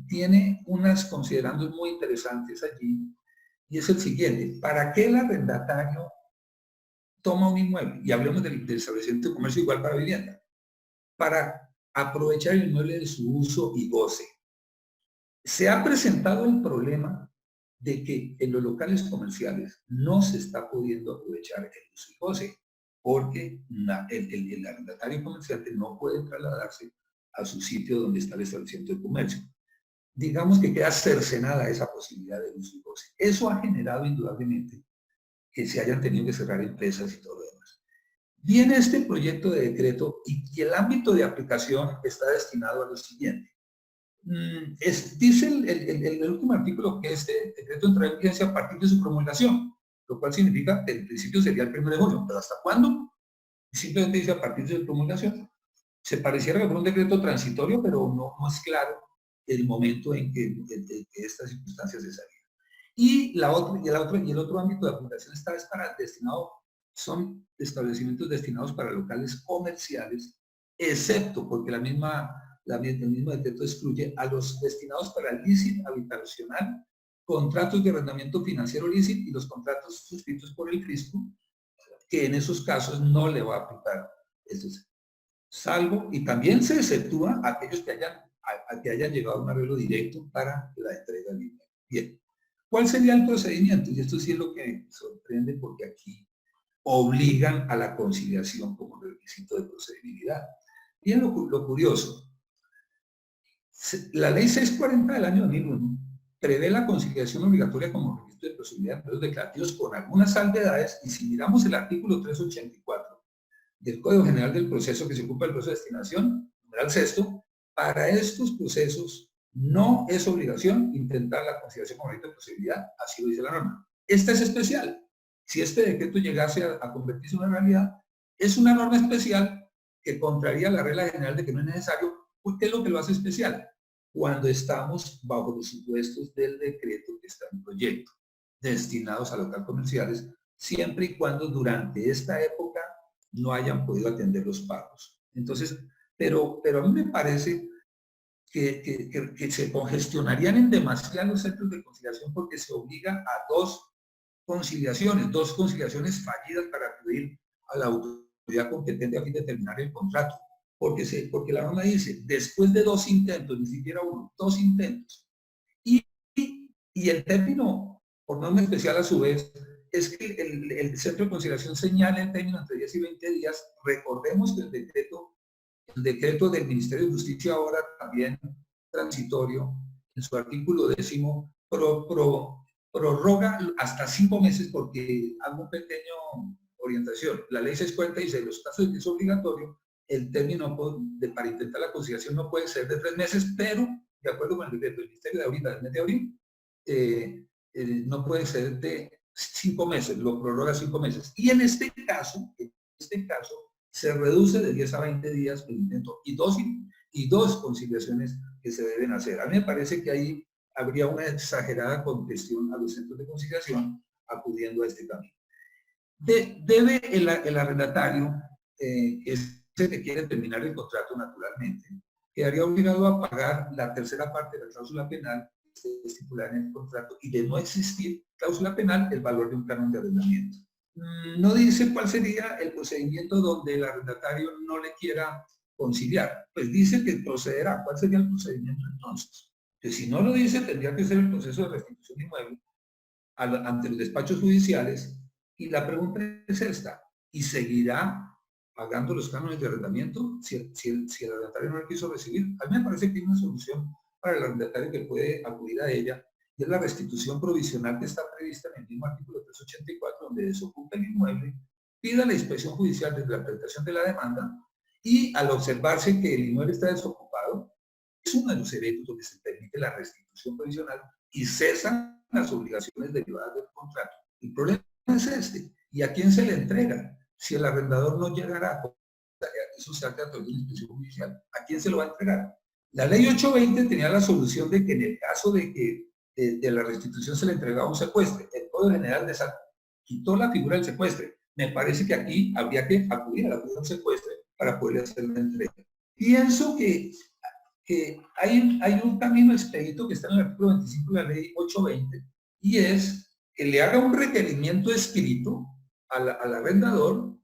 tiene unas considerandos muy interesantes allí, y es el siguiente: ¿para qué el arrendatario toma un inmueble? Y hablemos del establecimiento de comercio igual para vivienda. Para aprovechar el inmueble de su uso y goce. Se ha presentado el problema de que en los locales comerciales no se está pudiendo aprovechar el uso y goce, porque el arrendatario comerciante no puede trasladarse a su sitio donde está el establecimiento de comercio. Digamos que queda cercenada esa posibilidad de uso y goce. Eso ha generado indudablemente que se hayan tenido que cerrar empresas y todo lo demás. Viene este proyecto de decreto y el ámbito de aplicación está destinado a lo siguiente. Dice el último artículo que este decreto entrará en vigencia a partir de su promulgación, lo cual significa que en principio sería el 1 de junio, pero ¿hasta cuándo? Simplemente dice a partir de su promulgación. Se pareciera que fue un decreto transitorio, pero no es claro el momento en que estas circunstancias se salían. Y el otro ámbito de aplicación son establecimientos destinados para locales comerciales, excepto porque el mismo decreto excluye a los destinados para el lícito habitacional, contratos de arrendamiento financiero lícito y los contratos suscritos por el fisco, que en esos casos no le va a aplicar eso, salvo, y también se exceptúa a aquellos que hayan llegado a un arreglo directo para la entrega del inmueble. Bien, ¿cuál sería el procedimiento? Y esto sí es lo que sorprende, porque aquí obligan a la conciliación como requisito de procedibilidad. Bien, lo curioso, la ley 640 del año 2001 prevé la conciliación obligatoria como requisito de procedibilidad de los declarativos con algunas salvedades, y si miramos el artículo 384 del Código General del Proceso que se ocupa del proceso de destinación, numeral sexto, para estos procesos no es obligación intentar la conciliación como requisito de procedibilidad, así lo dice la norma. Esta es especial. Si este decreto llegase a convertirse en una realidad, es una norma especial que contraría la regla general de que no es necesario. ¿Qué es lo que lo hace especial? Cuando estamos bajo los supuestos del decreto que está en proyecto, destinados a locales comerciales, siempre y cuando durante esta época no hayan podido atender los pagos. Entonces, pero a mí me parece que se congestionarían en demasiado los centros de conciliación, porque se obliga a dos conciliaciones fallidas para acudir a la autoridad competente a fin de terminar el contrato. Porque la norma dice, después de 2 intentos, ni siquiera uno, 2 intentos. Y el término, por norma especial a su vez, es que el centro de conciliación señala el término entre 10 y 20 días. Recordemos que el decreto del Ministerio de Justicia, ahora también transitorio, en su artículo 10, prorroga hasta 5 meses, porque hago un pequeño orientación. La ley 640 dice, en los casos de que es obligatorio, el término para intentar la conciliación no puede ser de 3 meses, pero de acuerdo con el decreto del Ministerio de ahorita del mes de abril, no puede ser de 5 meses, lo prorroga 5 meses. Y en este caso, se reduce de 10 a 20 días el intento y dos conciliaciones que se deben hacer. A mí me parece que ahí habría una exagerada congestión a los centros de conciliación acudiendo a este camino. Debe el arrendatario, ese que quiere terminar el contrato naturalmente, quedaría obligado a pagar la tercera parte de la cláusula penal estipulada en el contrato, y de no existir cláusula penal, el valor de un canon de arrendamiento. No dice cuál sería el procedimiento donde el arrendatario no le quiera conciliar, pues dice que procederá. ¿Cuál sería el procedimiento entonces? Que si no lo dice, tendría que ser el proceso de restitución de inmueble ante los despachos judiciales, y la pregunta es esta: ¿y seguirá pagando los cánones de arrendamiento si el arrendatario no lo quiso recibir? A mí me parece que hay una solución para el arrendatario que puede acudir a ella, y es la restitución provisional que está prevista en el mismo artículo 384, donde desocupa el inmueble, pida la inspección judicial desde la presentación de la demanda, y al observarse que el inmueble está desocupado, es uno de los eventos donde se permite la restitución provisional y cesan las obligaciones derivadas del contrato. El problema es este: ¿y a quién se le entrega? Si el arrendador no llegara a eso se hace a través de una inspección judicial, ¿a quién se lo va a entregar? La ley 820 tenía la solución de que en el caso de que de la restitución se le entregaba un secuestre. El Código General de Salud quitó la figura del secuestre. Me parece que aquí habría que acudir a la figura del secuestre para poder hacer la entrega. Pienso que hay un camino expedito que está en el artículo 25 de la ley 820, y es que le haga un requerimiento escrito al arrendador,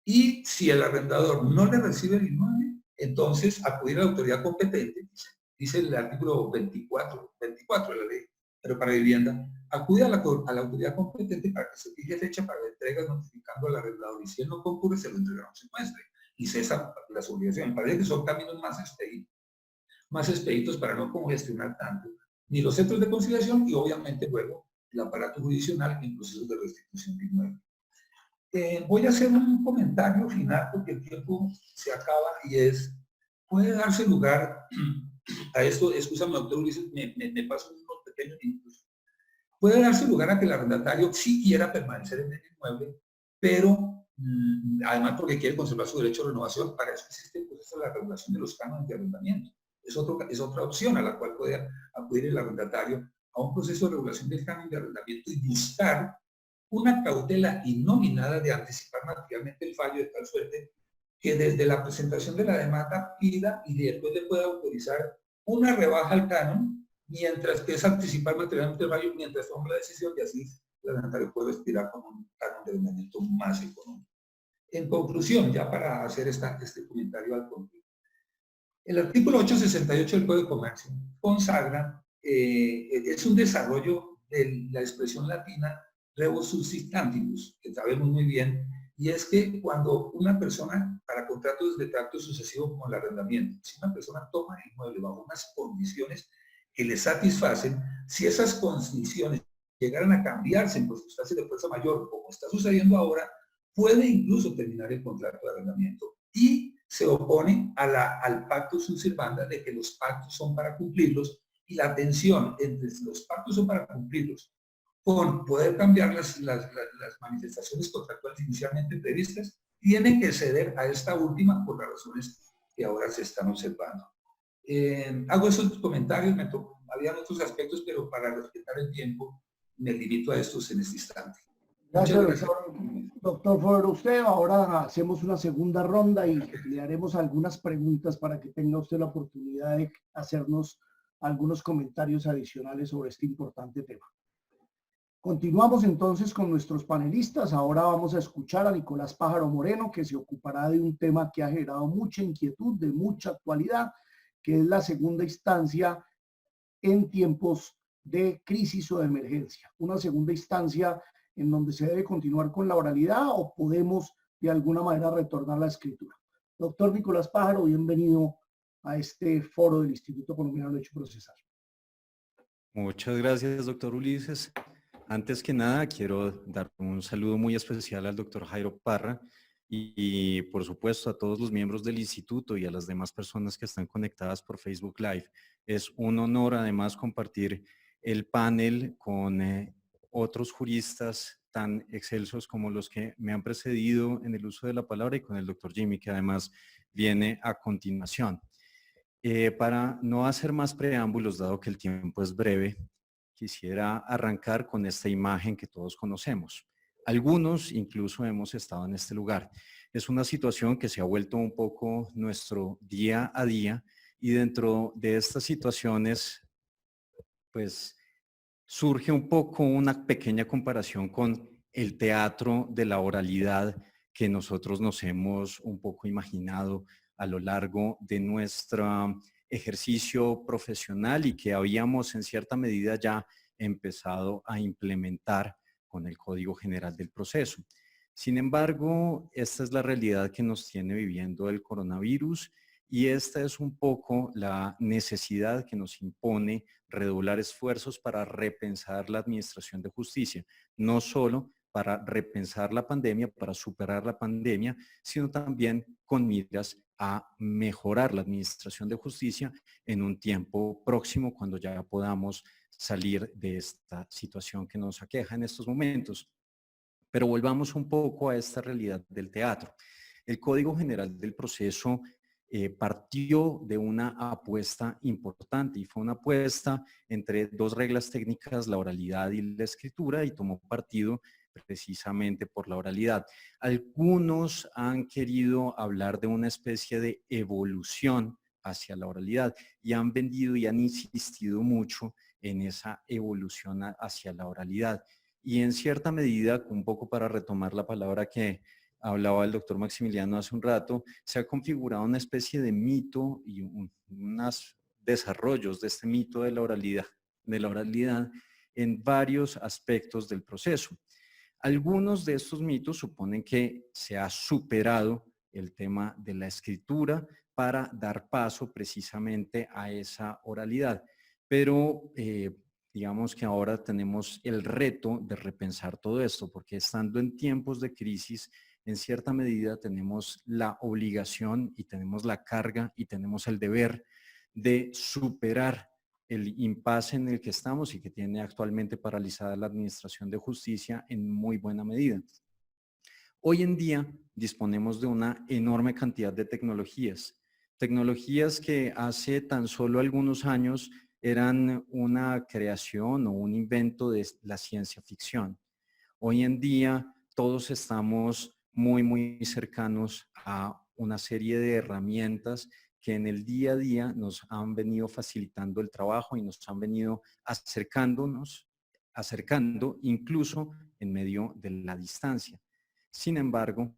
y si el arrendador no le recibe el inmueble, entonces acudir a la autoridad competente, dice el artículo 24 de la ley, pero para vivienda, acude a la autoridad competente para que se fije fecha para la entrega, notificando al arrendador, y si él no concurre, se lo entregará un secuestre y cesan las obligaciones. Me parece que son caminos más expeditos para no congestionar tanto ni los centros de conciliación y obviamente luego el aparato judicial en procesos de restitución de inmueble. Voy a hacer un comentario final porque el tiempo se acaba, y es: puede darse lugar a esto, escúchame doctor Ulises, me paso unos pequeños minutos. Puede darse lugar a que el arrendatario sí quiera permanecer en el inmueble, pero además porque quiere conservar su derecho a renovación. Para eso existe el proceso de la regulación de los cánones de arrendamiento. Es otra opción a la cual puede acudir el arrendatario, a un proceso de regulación del canon de arrendamiento, y buscar una cautela innominada de anticipar materialmente el fallo, de tal suerte que desde la presentación de la demanda pida y después le pueda autorizar una rebaja al canon, mientras que es anticipar materialmente el fallo, mientras toma la decisión, y así el arrendatario puede aspirar con un canon de arrendamiento más económico. En conclusión, ya para hacer este comentario al concluir, el artículo 868 del Código de Comercio consagra, es un desarrollo de la expresión latina rebus subsistantibus, que sabemos muy bien, y es que cuando una persona, para contratos de tracto sucesivo como el arrendamiento, si una persona toma el inmueble bajo unas condiciones que le satisfacen, si esas condiciones llegaran a cambiarse en circunstancias de fuerza mayor, como está sucediendo ahora, puede incluso terminar el contrato de arrendamiento, y se opone al pacto sunt servanda, de que los pactos son para cumplirlos, y la tensión entre los pactos son para cumplirlos con poder cambiar las manifestaciones contractuales inicialmente previstas, tiene que ceder a esta última por las razones que ahora se están observando. Hago esos comentarios, habían otros aspectos, pero para respetar el tiempo me limito a estos en este instante. Gracias, doctor Forero. Usted, ahora hacemos una segunda ronda y le haremos algunas preguntas para que tenga usted la oportunidad de hacernos algunos comentarios adicionales sobre este importante tema. Continuamos entonces con nuestros panelistas. Ahora vamos a escuchar a Nicolás Pájaro Moreno, que se ocupará de un tema que ha generado mucha inquietud, de mucha actualidad, que es la segunda instancia en tiempos de crisis o de emergencia. Una segunda instancia en donde se debe continuar con la oralidad o podemos de alguna manera retornar a la escritura. Doctor Nicolás Pájaro, bienvenido a este foro del Instituto Colombiano de Derecho Procesal. Muchas gracias, doctor Ulises. Antes que nada, quiero dar un saludo muy especial al doctor Jairo Parra, y por supuesto a todos los miembros del instituto y a las demás personas que están conectadas por Facebook Live. Es un honor además compartir el panel con otros juristas tan excelsos como los que me han precedido en el uso de la palabra y con el doctor Jimmy, que además viene a continuación. Para no hacer más preámbulos, dado que el tiempo es breve, quisiera arrancar con esta imagen que todos conocemos. Algunos incluso hemos estado en este lugar. Es una situación que se ha vuelto un poco nuestro día a día y dentro de estas situaciones, pues surge un poco una pequeña comparación con el teatro de la oralidad que nosotros nos hemos un poco imaginado a lo largo de nuestro ejercicio profesional y que habíamos en cierta medida ya empezado a implementar con el Código General del Proceso. Sin embargo, esta es la realidad que nos tiene viviendo el coronavirus y esta es un poco la necesidad que nos impone redoblar esfuerzos para repensar la administración de justicia, no solo para repensar la pandemia, para superar la pandemia, sino también con miras a mejorar la administración de justicia en un tiempo próximo cuando ya podamos salir de esta situación que nos aqueja en estos momentos. Pero volvamos un poco a esta realidad del teatro. El Código General del Proceso partió de una apuesta importante y fue una apuesta entre dos reglas técnicas, la oralidad y la escritura, y tomó partido precisamente por la oralidad. Algunos han querido hablar de una especie de evolución hacia la oralidad y han vendido y han insistido mucho en esa evolución hacia la oralidad. Y en cierta medida, un poco para retomar la palabra que hablaba el doctor Maximiliano hace un rato, se ha configurado una especie de mito y unos desarrollos de este mito de la oralidad en varios aspectos del proceso. Algunos de estos mitos suponen que se ha superado el tema de la escritura para dar paso precisamente a esa oralidad, pero digamos que ahora tenemos el reto de repensar todo esto, porque estando en tiempos de crisis, en cierta medida tenemos la obligación y tenemos la carga y tenemos el deber de superar el impasse en el que estamos y que tiene actualmente paralizada la administración de justicia en muy buena medida. Hoy en día disponemos de una enorme cantidad de tecnologías que hace tan solo algunos años eran una creación o un invento de la ciencia ficción. Hoy en día todos estamos muy cercanos a una serie de herramientas que en el día a día nos han venido facilitando el trabajo y nos han venido acercando incluso en medio de la distancia. Sin embargo,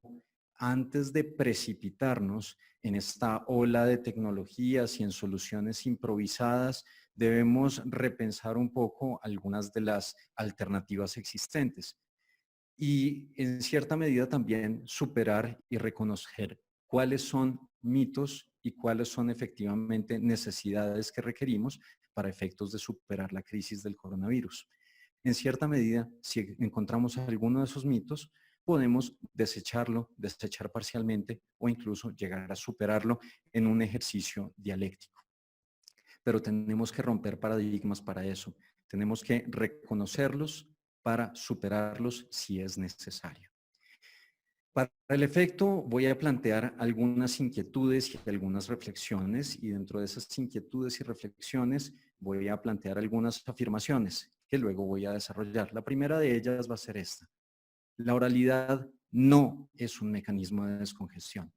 antes de precipitarnos en esta ola de tecnologías y en soluciones improvisadas, debemos repensar un poco algunas de las alternativas existentes y en cierta medida también superar y reconocer cuáles son mitos y cuáles son efectivamente necesidades que requerimos para efectos de superar la crisis del coronavirus. En cierta medida, si encontramos alguno de esos mitos, podemos desechar parcialmente o incluso llegar a superarlo en un ejercicio dialéctico. Pero tenemos que romper paradigmas para eso. Tenemos que reconocerlos para superarlos si es necesario. Para el efecto voy a plantear algunas inquietudes y algunas reflexiones y dentro de esas inquietudes y reflexiones voy a plantear algunas afirmaciones que luego voy a desarrollar. La primera de ellas va a ser esta. La oralidad no es un mecanismo de descongestión.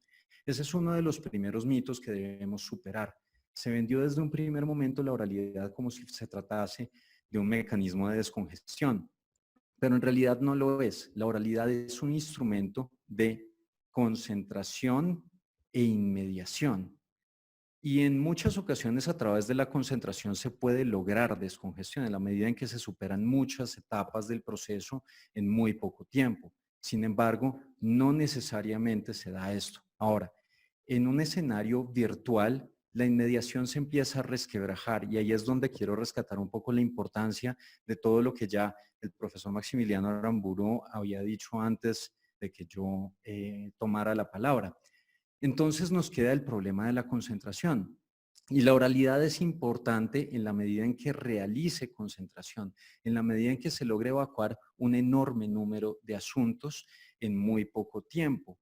Ese es uno de los primeros mitos que debemos superar. Se vendió desde un primer momento la oralidad como si se tratase de un mecanismo de descongestión, pero en realidad no lo es. La oralidad es un instrumento de concentración e inmediación. Y en muchas ocasiones a través de la concentración se puede lograr descongestión en la medida en que se superan muchas etapas del proceso en muy poco tiempo. Sin embargo, no necesariamente se da esto. Ahora, en un escenario virtual, la inmediación se empieza a resquebrajar y ahí es donde quiero rescatar un poco la importancia de todo lo que ya el profesor Maximiliano Aramburu había dicho antes de que yo tomara la palabra. Entonces nos queda el problema de la concentración. Y la oralidad es importante en la medida en que realice concentración, en la medida en que se logre evacuar un enorme número de asuntos en muy poco tiempo.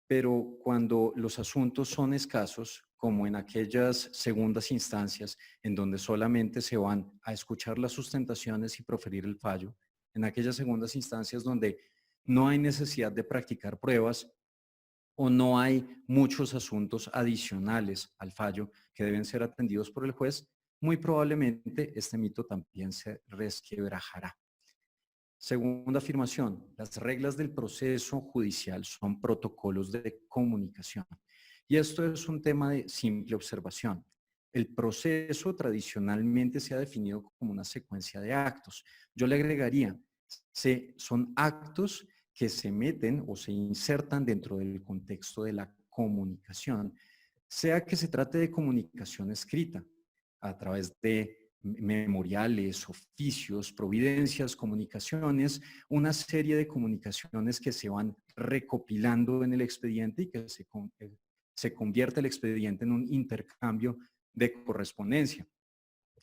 Pero cuando los asuntos son escasos, como en aquellas segundas instancias en donde solamente se van a escuchar las sustentaciones y proferir el fallo, en aquellas segundas instancias donde no hay necesidad de practicar pruebas o no hay muchos asuntos adicionales al fallo que deben ser atendidos por el juez, muy probablemente este mito también se resquebrajará. Segunda afirmación, las reglas del proceso judicial son protocolos de comunicación. Y esto es un tema de simple observación. El proceso tradicionalmente se ha definido como una secuencia de actos. Yo le agregaría, son actos que se meten o se insertan dentro del contexto de la comunicación, sea que se trate de comunicación escrita a través de memoriales, oficios, providencias, comunicaciones, una serie de comunicaciones que se van recopilando en el expediente y que se convierte el expediente en un intercambio de correspondencia.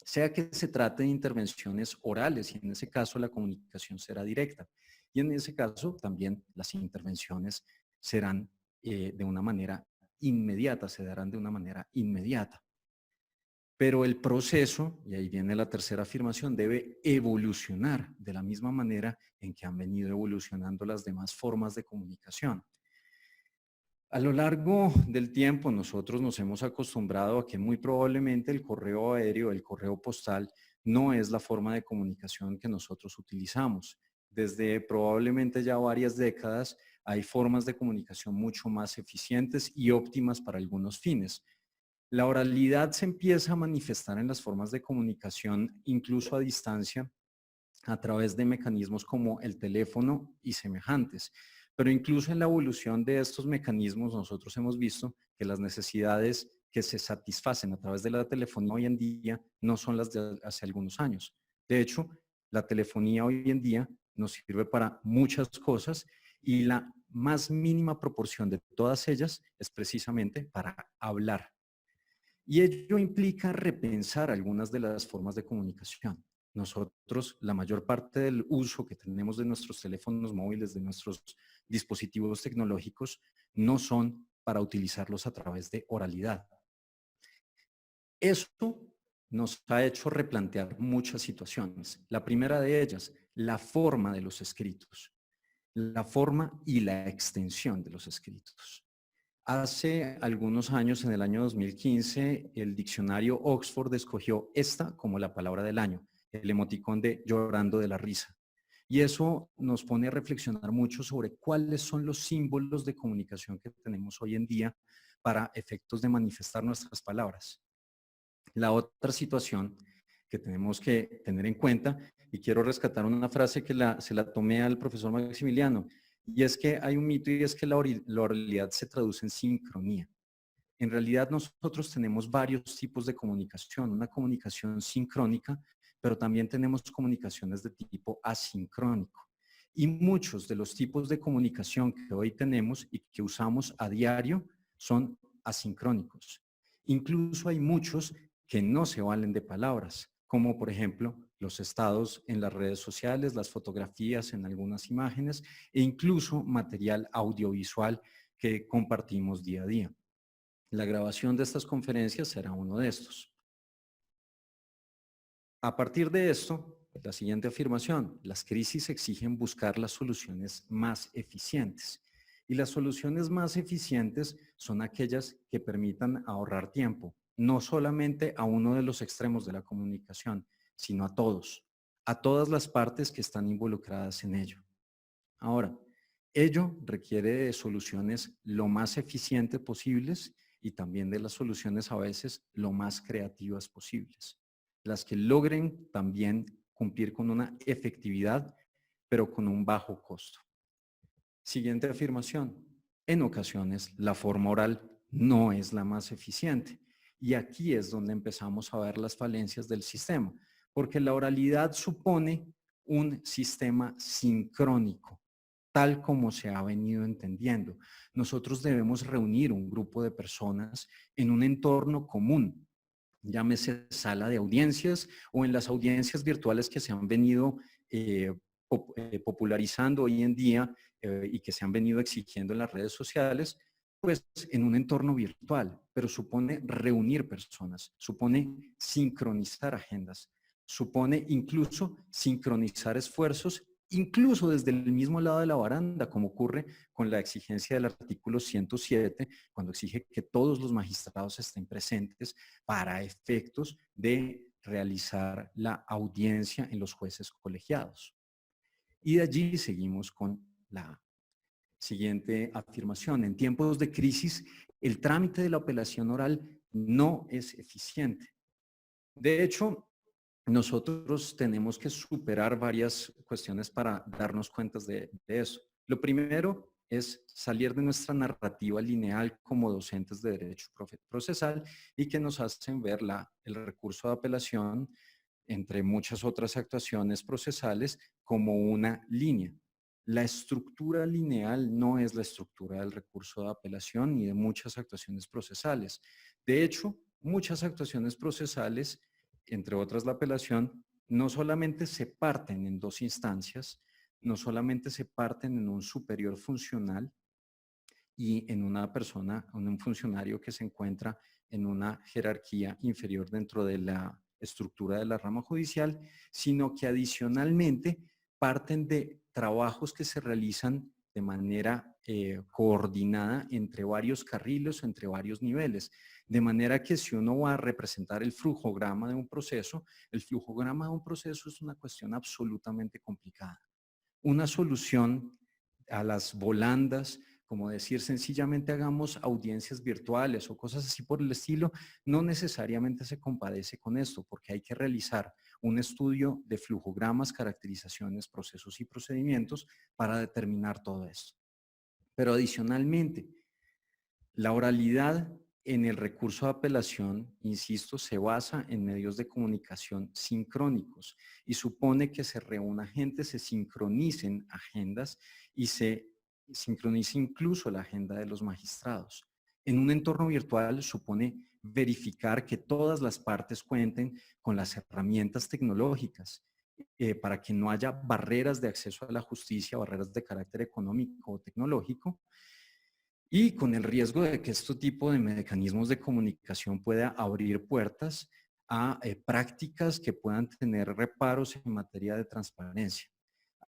Sea que se trate de intervenciones orales y en ese caso la comunicación será directa y en ese caso también las intervenciones serán de una manera inmediata, se darán de una manera inmediata. Pero el proceso, y ahí viene la tercera afirmación, debe evolucionar de la misma manera en que han venido evolucionando las demás formas de comunicación. A lo largo del tiempo nosotros nos hemos acostumbrado a que muy probablemente el correo aéreo, el correo postal, no es la forma de comunicación que nosotros utilizamos. Desde probablemente ya varias décadas hay formas de comunicación mucho más eficientes y óptimas para algunos fines. La oralidad se empieza a manifestar en las formas de comunicación, incluso a distancia, a través de mecanismos como el teléfono y semejantes. Pero incluso en la evolución de estos mecanismos, nosotros hemos visto que las necesidades que se satisfacen a través de la telefonía hoy en día no son las de hace algunos años. De hecho, la telefonía hoy en día nos sirve para muchas cosas y la más mínima proporción de todas ellas es precisamente para hablar. Y ello implica repensar algunas de las formas de comunicación. Nosotros, la mayor parte del uso que tenemos de nuestros teléfonos móviles, de nuestros dispositivos tecnológicos, no son para utilizarlos a través de oralidad. Esto nos ha hecho replantear muchas situaciones. La primera de ellas, la forma de los escritos, la forma y la extensión de los escritos. Hace algunos años, en el año 2015, el diccionario Oxford escogió esta como la palabra del año, el emoticón de llorando de la risa. Y eso nos pone a reflexionar mucho sobre cuáles son los símbolos de comunicación que tenemos hoy en día para efectos de manifestar nuestras palabras. La otra situación que tenemos que tener en cuenta, y quiero rescatar una frase que se la tomé al profesor Maximiliano, y es que hay un mito y es que la oralidad se traduce en sincronía. En realidad nosotros tenemos varios tipos de comunicación, una comunicación sincrónica, pero también tenemos comunicaciones de tipo asincrónico. Y muchos de los tipos de comunicación que hoy tenemos y que usamos a diario son asincrónicos. Incluso hay muchos que no se valen de palabras, como por ejemplo los estados en las redes sociales, las fotografías en algunas imágenes e incluso material audiovisual que compartimos día a día. La grabación de estas conferencias será uno de estos. A partir de esto, la siguiente afirmación, las crisis exigen buscar las soluciones más eficientes. Y las soluciones más eficientes son aquellas que permitan ahorrar tiempo, no solamente a uno de los extremos de la comunicación, sino a todas las partes que están involucradas en ello. Ahora, ello requiere de soluciones lo más eficientes posibles y también de las soluciones a veces lo más creativas posibles, las que logren también cumplir con una efectividad, pero con un bajo costo. Siguiente afirmación. En ocasiones, la forma oral no es la más eficiente. Y aquí es donde empezamos a ver las falencias del sistema, porque la oralidad supone un sistema sincrónico. tal como se ha venido entendiendo. Nosotros debemos reunir un grupo de personas en un entorno común, llámese sala de audiencias o en las audiencias virtuales que se han venido popularizando hoy en día y que se han venido exigiendo en las redes sociales, pues en un entorno virtual, pero supone reunir personas, supone sincronizar agendas, supone incluso sincronizar esfuerzos, incluso desde el mismo lado de la baranda, como ocurre con la exigencia del artículo 107, cuando exige que todos los magistrados estén presentes para efectos de realizar la audiencia en los jueces colegiados. Y de allí seguimos con la siguiente afirmación. En tiempos de crisis, el trámite de la apelación oral no es eficiente. De hecho, nosotros tenemos que superar varias cuestiones para darnos cuenta de eso. Lo primero es salir de nuestra narrativa lineal como docentes de derecho procesal y que nos hacen ver el recurso de apelación, entre muchas otras actuaciones procesales, como una línea. La estructura lineal no es la estructura del recurso de apelación ni de muchas actuaciones procesales. De hecho, muchas actuaciones procesales, entre otras la apelación, no solamente se parten en dos instancias, no solamente se parten en un superior funcional y en una persona, en un funcionario que se encuentra en una jerarquía inferior dentro de la estructura de la rama judicial, sino que adicionalmente parten de trabajos que se realizan de manera coordinada entre varios carriles o entre varios niveles. De manera que si uno va a representar el flujograma de un proceso, el flujograma de un proceso es una cuestión absolutamente complicada. Una solución a las volandas, como decir sencillamente hagamos audiencias virtuales o cosas así por el estilo, no necesariamente se compadece con esto, porque hay que realizar un estudio de flujogramas, caracterizaciones, procesos y procedimientos para determinar todo esto. Pero adicionalmente, la oralidad en el recurso de apelación, insisto, se basa en medios de comunicación sincrónicos y supone que se reúna gente, se sincronicen agendas y se sincronice incluso la agenda de los magistrados. En un entorno virtual supone verificar que todas las partes cuenten con las herramientas tecnológicas para que no haya barreras de acceso a la justicia, barreras de carácter económico o tecnológico, y con el riesgo de que este tipo de mecanismos de comunicación pueda abrir puertas a prácticas que puedan tener reparos en materia de transparencia.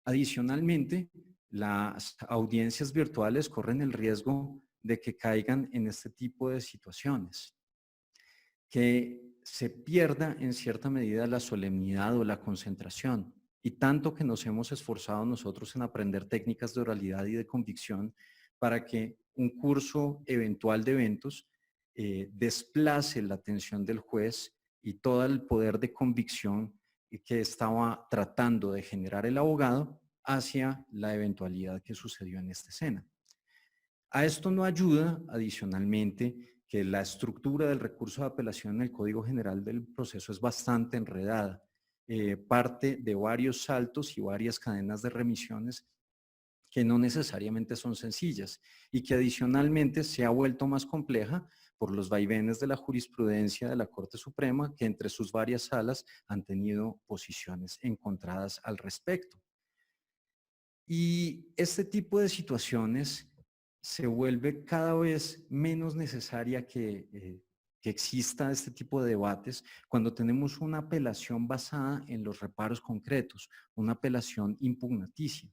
Adicionalmente, las audiencias virtuales corren el riesgo de que caigan en este tipo de situaciones, que se pierda en cierta medida la solemnidad o la concentración, y tanto que nos hemos esforzado nosotros en aprender técnicas de oralidad y de convicción para que un curso eventual de eventos desplace la atención del juez y todo el poder de convicción que estaba tratando de generar el abogado hacia la eventualidad que sucedió en esta escena. A esto no ayuda, adicionalmente, que la estructura del recurso de apelación en el Código General del Proceso es bastante enredada. Parte de varios saltos y varias cadenas de remisiones que no necesariamente son sencillas y que adicionalmente se ha vuelto más compleja por los vaivenes de la jurisprudencia de la Corte Suprema, que entre sus varias salas han tenido posiciones encontradas al respecto. Y este tipo de situaciones se vuelve cada vez menos necesaria que exista este tipo de debates cuando tenemos una apelación basada en los reparos concretos, una apelación impugnaticia,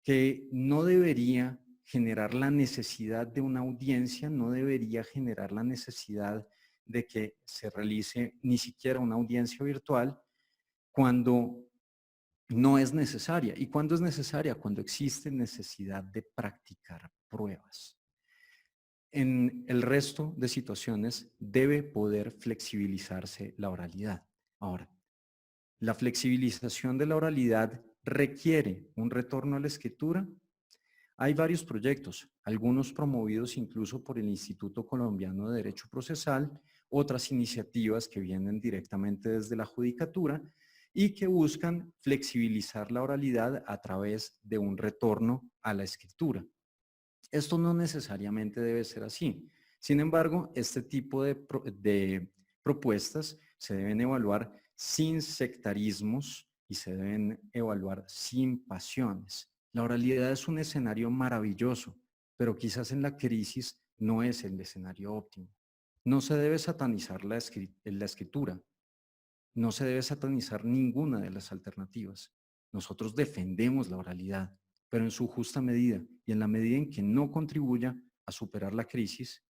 que no debería generar la necesidad de una audiencia, no debería generar la necesidad de que se realice ni siquiera una audiencia virtual cuando no es necesaria. ¿Y cuándo es necesaria? Cuando existe necesidad de practicar pruebas. En el resto de situaciones debe poder flexibilizarse la oralidad. Ahora, la flexibilización de la oralidad requiere un retorno a la escritura. Hay varios proyectos, algunos promovidos incluso por el Instituto Colombiano de Derecho Procesal, otras iniciativas que vienen directamente desde la judicatura y que buscan flexibilizar la oralidad a través de un retorno a la escritura. Esto no necesariamente debe ser así. Sin embargo, este tipo de propuestas se deben evaluar sin sectarismos y se deben evaluar sin pasiones. La oralidad es un escenario maravilloso, pero quizás en la crisis no es el escenario óptimo. No se debe satanizar la escritura. No se debe satanizar ninguna de las alternativas. Nosotros defendemos la oralidad, pero en su justa medida y en la medida en que no contribuya a superar la crisis,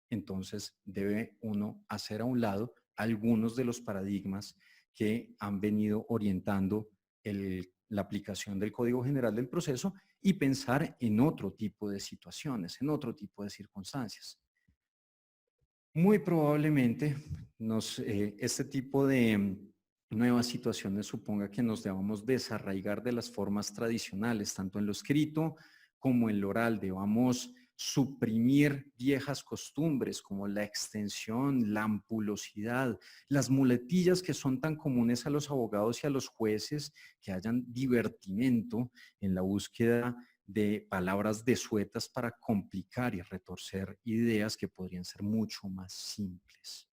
entonces debe uno hacer a un lado algunos de los paradigmas que han venido orientando la aplicación del Código General del Proceso y pensar en otro tipo de situaciones, en otro tipo de circunstancias. Muy probablemente este tipo de nuevas situaciones suponga que nos debamos desarraigar de las formas tradicionales, tanto en lo escrito como en lo oral. Debamos suprimir viejas costumbres como la extensión, la ampulosidad, las muletillas que son tan comunes a los abogados y a los jueces, que hayan divertimento en la búsqueda de palabras desuetas para complicar y retorcer ideas que podrían ser mucho más simples.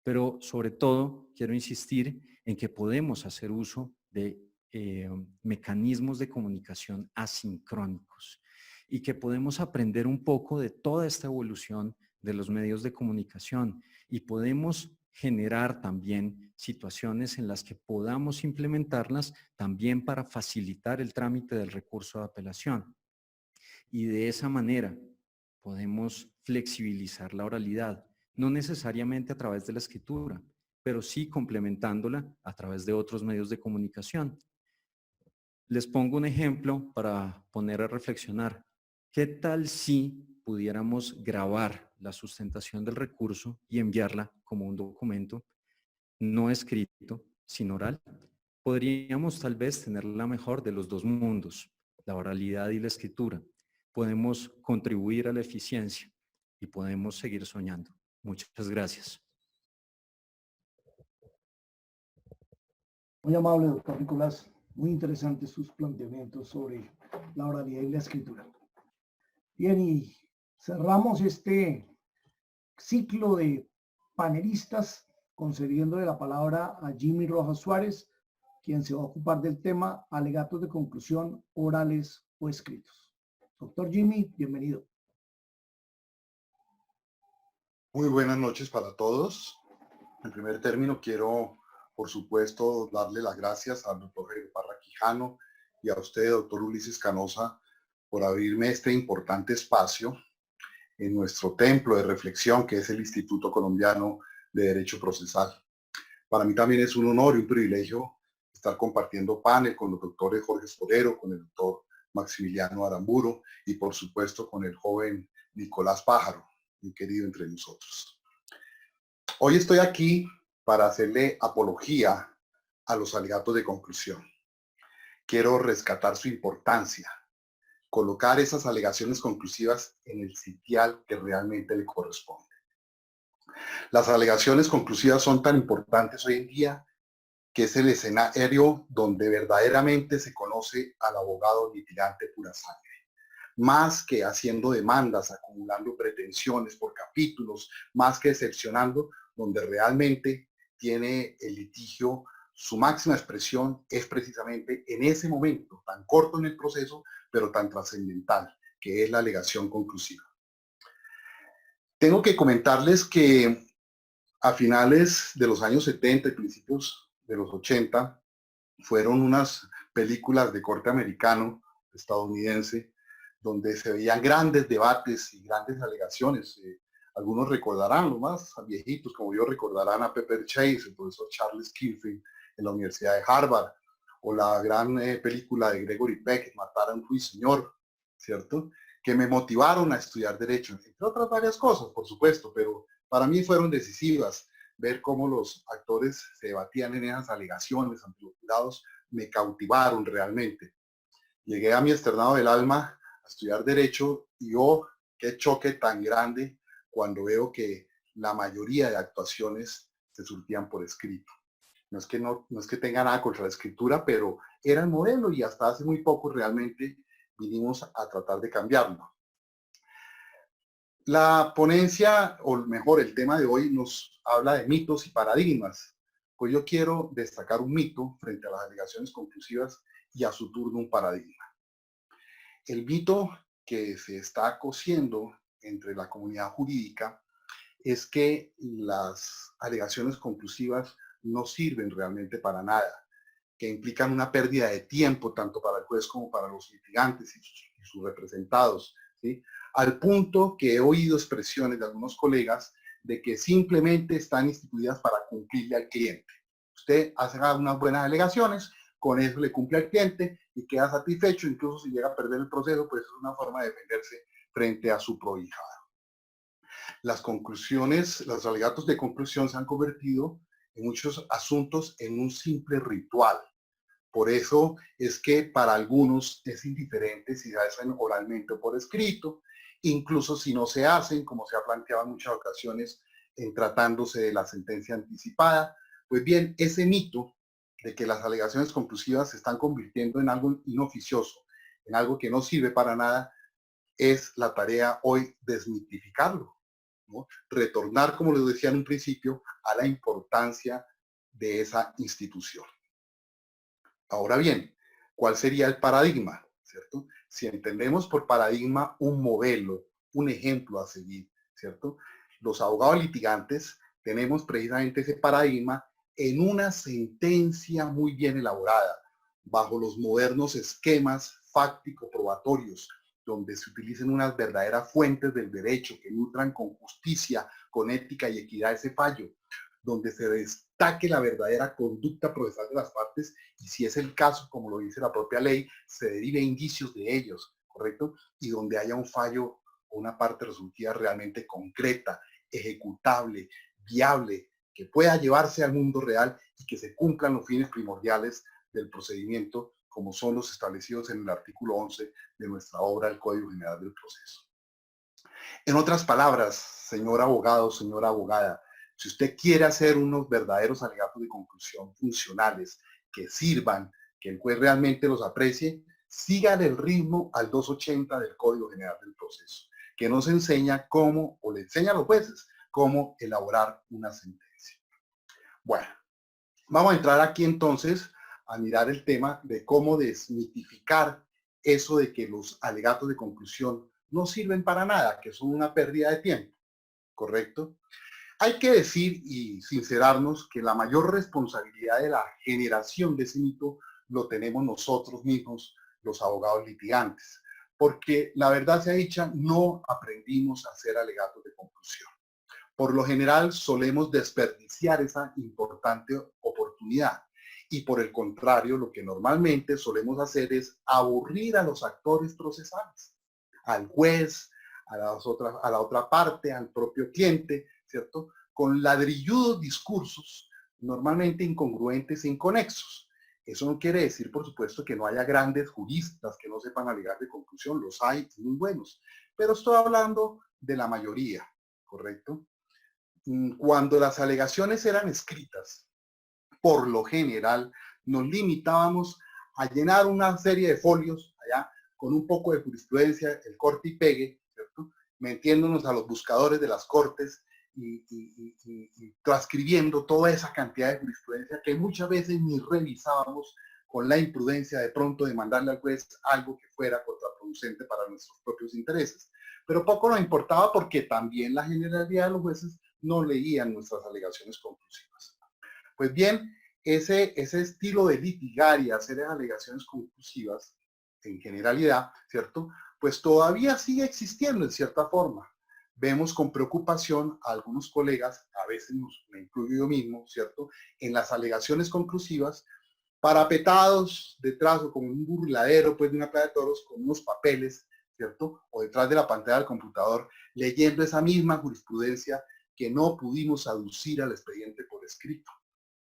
Pero sobre todo quiero insistir en que podemos hacer uso de mecanismos de comunicación asincrónicos y que podemos aprender un poco de toda esta evolución de los medios de comunicación y podemos generar también situaciones en las que podamos implementarlas también para facilitar el trámite del recurso de apelación. Y de esa manera podemos flexibilizar la oralidad, no necesariamente a través de la escritura, pero sí complementándola a través de otros medios de comunicación. Les pongo un ejemplo para poner a reflexionar. ¿Qué tal si pudiéramos grabar la sustentación del recurso y enviarla como un documento no escrito, sino oral? Podríamos tal vez tener la mejor de los dos mundos, la oralidad y la escritura. Podemos contribuir a la eficiencia y podemos seguir soñando. Muchas gracias. Muy amable, doctor Nicolás. Muy interesantes sus planteamientos sobre la oralidad y la escritura. Bien, y cerramos este ciclo de panelistas concediéndole la palabra a Jimmy Rojas Suárez, quien se va a ocupar del tema alegatos de conclusión orales o escritos. Doctor Jimmy, bienvenido. Muy buenas noches para todos. En primer término, quiero, por supuesto, darle las gracias al doctor Jairo Parra Quijano y a usted, doctor Ulises Canosa, por abrirme este importante espacio en nuestro templo de reflexión, que es el Instituto Colombiano de Derecho Procesal. Para mí también es un honor y un privilegio estar compartiendo panel con los doctores Jorge Forero, con el doctor Maximiliano Aramburo y, por supuesto, con el joven Nicolás Pájaro, muy querido entre nosotros. Hoy estoy aquí para hacerle apología a los alegatos de conclusión. Quiero rescatar su importancia, colocar esas alegaciones conclusivas en el sitial que realmente le corresponde. Las alegaciones conclusivas son tan importantes hoy en día que es el escenario donde verdaderamente se conoce al abogado litigante pura sangre. Más que haciendo demandas, acumulando pretensiones por capítulos, más que excepcionando, donde realmente tiene el litigio su máxima expresión es precisamente en ese momento tan corto en el proceso, pero tan trascendental, que es la alegación conclusiva. Tengo que comentarles que a finales de los años 70 y principios de los 80 fueron unas películas de corte americano, estadounidense, donde se veían grandes debates y grandes alegaciones. Algunos recordarán, los más viejitos como yo, recordarán a Pepper Chase, el profesor Charles Kilfield en la Universidad de Harvard, o la gran película de Gregory Peck, Matar a un ruiseñor, ¿cierto? Que me motivaron a estudiar Derecho, entre otras varias cosas, por supuesto, pero para mí fueron decisivas. Ver cómo los actores se debatían en esas alegaciones ante los jurados me cautivaron realmente. Llegué a mi externado del alma a estudiar Derecho y oh, qué choque tan grande cuando veo que la mayoría de actuaciones se surtían por escrito. no es que tenga nada contra la escritura, pero era el modelo y hasta hace muy poco realmente vinimos a tratar de cambiarlo. La ponencia, o mejor, el tema de hoy nos habla de mitos y paradigmas. Pues yo quiero destacar un mito frente a las alegaciones conclusivas y a su turno un paradigma. El mito que se está cociendo entre la comunidad jurídica es que las alegaciones conclusivas no sirven realmente para nada, que implican una pérdida de tiempo tanto para el juez como para los litigantes y sus representados, ¿sí? Al punto que he oído expresiones de algunos colegas de que simplemente están instituidas para cumplirle al cliente. Usted hace unas buenas alegaciones, con eso le cumple al cliente y queda satisfecho, incluso si llega a perder el proceso, pues es una forma de defenderse frente a su prohijado. Las conclusiones, los alegatos de conclusión se han convertido en muchos asuntos en un simple ritual. Por eso es que para algunos es indiferente si se hacen oralmente o por escrito, incluso si no se hacen, como se ha planteado en muchas ocasiones en tratándose de la sentencia anticipada. Pues bien, ese mito de que las alegaciones conclusivas se están convirtiendo en algo inoficioso, en algo que no sirve para nada, es la tarea hoy desmitificarlo, ¿no? Retornar, como les decía en un principio, a la importancia de esa institución. Ahora bien, ¿cuál sería el paradigma? ¿Cierto? Si entendemos por paradigma un modelo, un ejemplo a seguir, ¿cierto? Los abogados litigantes tenemos precisamente ese paradigma en una sentencia muy bien elaborada, bajo los modernos esquemas fáctico-probatorios, donde se utilicen unas verdaderas fuentes del derecho que nutran con justicia, con ética y equidad ese fallo, donde se destaque la verdadera conducta procesal de las partes y, si es el caso, como lo dice la propia ley, se derive indicios de ellos, ¿correcto? Y donde haya un fallo o una parte resolutiva realmente concreta, ejecutable, viable, que pueda llevarse al mundo real y que se cumplan los fines primordiales del procedimiento, como son los establecidos en el artículo 11 de nuestra obra, el Código General del Proceso. En otras palabras, señor abogado, señora abogada, si usted quiere hacer unos verdaderos alegatos de conclusión funcionales que sirvan, que el juez realmente los aprecie, sigan el ritmo al 280 del Código General del Proceso, que nos enseña cómo, o le enseña a los jueces, cómo elaborar una sentencia. Bueno, vamos a entrar aquí entonces a mirar el tema de cómo desmitificar eso de que los alegatos de conclusión no sirven para nada, que son una pérdida de tiempo, ¿correcto? Hay que decir y sincerarnos que la mayor responsabilidad de la generación de ese mito lo tenemos nosotros mismos, los abogados litigantes, porque la verdad sea dicha, no aprendimos a hacer alegatos de conclusión. Por lo general solemos desperdiciar esa importante oportunidad y, por el contrario, lo que normalmente solemos hacer es aburrir a los actores procesales, al juez, a la otra parte, al propio cliente, ¿cierto? Con ladrilludos discursos, normalmente incongruentes e inconexos. Eso no quiere decir, por supuesto, que no haya grandes juristas que no sepan alegar de conclusión, los hay muy buenos, pero estoy hablando de la mayoría, ¿correcto? Cuando las alegaciones eran escritas, por lo general, nos limitábamos a llenar una serie de folios allá con un poco de jurisprudencia, el corte y pegue, ¿cierto? Metiéndonos a los buscadores de las cortes y transcribiendo toda esa cantidad de jurisprudencia que muchas veces ni revisábamos, con la imprudencia de pronto de mandarle al juez algo que fuera contraproducente para nuestros propios intereses. Pero poco nos importaba porque también la generalidad de los jueces no leían nuestras alegaciones conclusivas. Pues bien, ese estilo de litigar y hacer alegaciones conclusivas, en generalidad, ¿cierto? Pues todavía sigue existiendo en cierta forma. Vemos con preocupación a algunos colegas, a veces me incluyo yo mismo, ¿cierto? En las alegaciones conclusivas, parapetados detrás o como un burladero, pues, de una plaza de toros con unos papeles, ¿cierto? O detrás de la pantalla del computador, leyendo esa misma jurisprudencia que no pudimos aducir al expediente por escrito.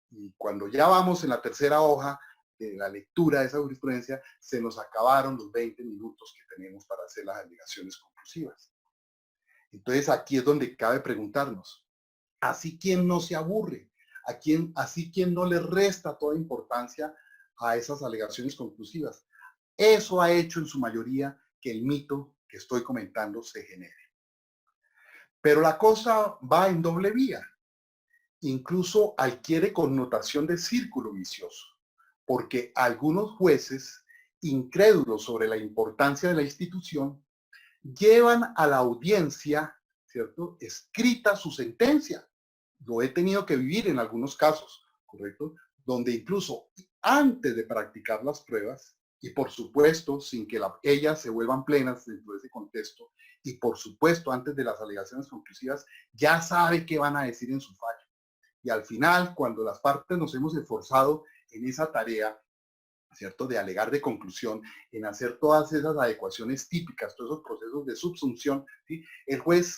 Y cuando ya vamos en la tercera hoja de la lectura de esa jurisprudencia, se nos acabaron los 20 minutos que tenemos para hacer las alegaciones conclusivas. Entonces aquí es donde cabe preguntarnos, ¿así quién no se aburre? así quien no le resta toda importancia a esas alegaciones conclusivas. Eso ha hecho en su mayoría que el mito que estoy comentando se genere. Pero la cosa va en doble vía. Incluso adquiere connotación de círculo vicioso, porque algunos jueces, incrédulos sobre la importancia de la institución, llevan a la audiencia, ¿cierto?, escrita su sentencia. Lo he tenido que vivir en algunos casos, ¿correcto?, donde incluso antes de practicar las pruebas, y por supuesto sin que ellas se vuelvan plenas dentro de ese contexto, y por supuesto antes de las alegaciones conclusivas, ya sabe qué van a decir en su fallo. Y al final, cuando las partes nos hemos esforzado en esa tarea, ¿cierto?, de alegar de conclusión, en hacer todas esas adecuaciones típicas, todos esos procesos de subsunción, ¿sí?, el juez,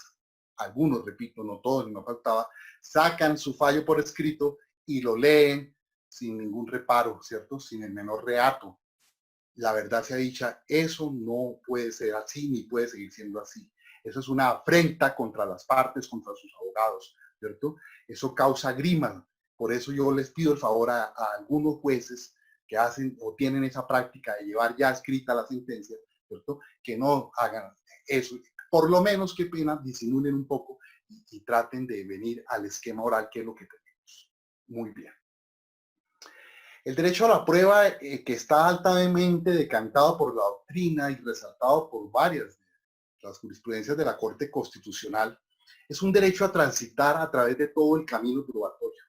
algunos, repito, no todos, no faltaba, sacan su fallo por escrito y lo leen sin ningún reparo, ¿cierto?, sin el menor reato. La verdad sea dicha, eso no puede ser así ni puede seguir siendo así. Eso es una afrenta contra las partes, contra sus abogados, ¿cierto? Eso causa grima. Por eso yo les pido el favor a algunos jueces que hacen o tienen esa práctica de llevar ya escrita la sentencia, ¿cierto?, que no hagan eso. Por lo menos, qué pena, disimulen un poco y traten de venir al esquema oral, que es lo que tenemos. Muy bien. El derecho a la prueba, que está altamente decantado por la doctrina y resaltado por varias de las jurisprudencias de la Corte Constitucional, es un derecho a transitar a través de todo el camino probatorio,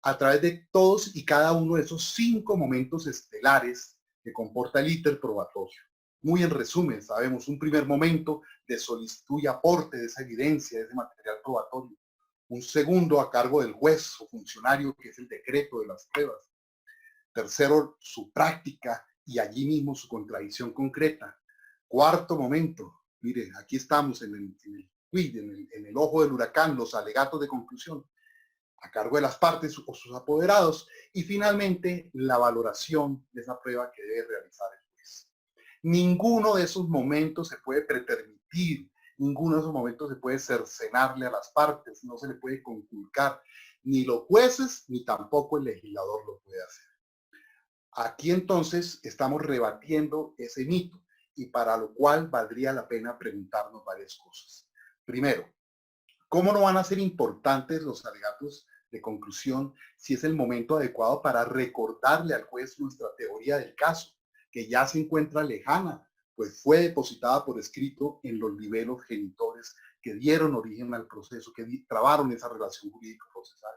a través de todos y cada uno de esos 5 momentos estelares que comporta el íter probatorio. Muy en resumen, sabemos, un primer momento de solicitud y aporte de esa evidencia, de ese material probatorio. Un segundo a cargo del juez o funcionario, que es el decreto de las pruebas. Tercero, su práctica y allí mismo su contradicción concreta. Cuarto momento, mire, aquí estamos en el ojo del huracán, los alegatos de conclusión, a cargo de las partes o sus apoderados. Y finalmente, la valoración de esa prueba que debe realizar el juez. Ninguno de esos momentos se puede pretermitir, ninguno de esos momentos se puede cercenarle a las partes, no se le puede conculcar, ni los jueces, ni tampoco el legislador lo puede hacer. Aquí entonces estamos rebatiendo ese mito, y para lo cual valdría la pena preguntarnos varias cosas. Primero, ¿cómo no van a ser importantes los alegatos de conclusión si es el momento adecuado para recordarle al juez nuestra teoría del caso, que ya se encuentra lejana, pues fue depositada por escrito en los libelos genitores que dieron origen al proceso, que trabaron esa relación jurídico-procesal?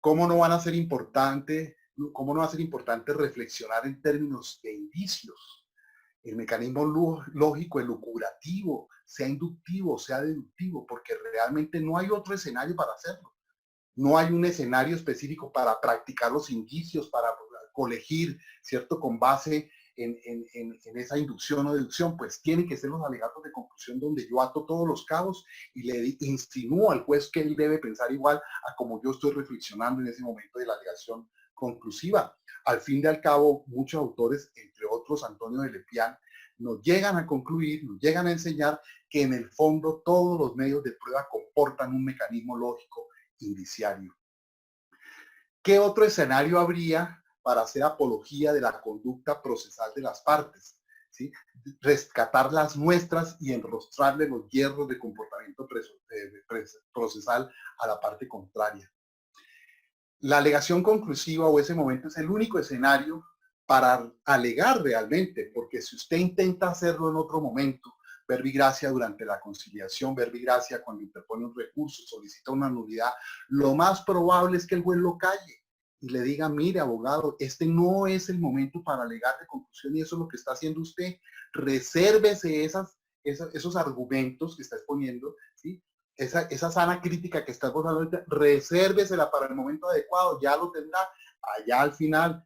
¿Cómo no va a ser importante reflexionar en términos de indicios? El mecanismo lógico, elucubrativo, sea inductivo, sea deductivo, porque realmente no hay otro escenario para hacerlo. No hay un escenario específico para practicar los indicios, para colegir, ¿cierto?, con base en esa inducción o deducción. Pues tienen que ser los alegatos de conclusión, donde yo ato todos los cabos y le insinúo al juez que él debe pensar igual a como yo estoy reflexionando en ese momento de la alegación conclusiva. Al fin y al cabo, muchos autores, entre otros Antonio de Lepián, nos llegan a concluir, nos llegan a enseñar que en el fondo todos los medios de prueba comportan un mecanismo lógico indiciario. ¿Qué otro escenario habría para hacer apología de la conducta procesal de las partes? ¿Sí? Rescatar las muestras y enrostrarle los hierros de comportamiento procesal a la parte contraria. La alegación conclusiva o ese momento es el único escenario para alegar realmente, porque si usted intenta hacerlo en otro momento, verbi gracia durante la conciliación, verbi gracia cuando interpone un recurso, solicita una nulidad, lo más probable es que el juez lo calle y le diga: mire, abogado, este no es el momento para alegar de conclusión y eso es lo que está haciendo usted. Resérvese esos argumentos que está exponiendo, ¿sí? Esa sana crítica que está esbozando, resérvesela para el momento adecuado, ya lo tendrá allá al final,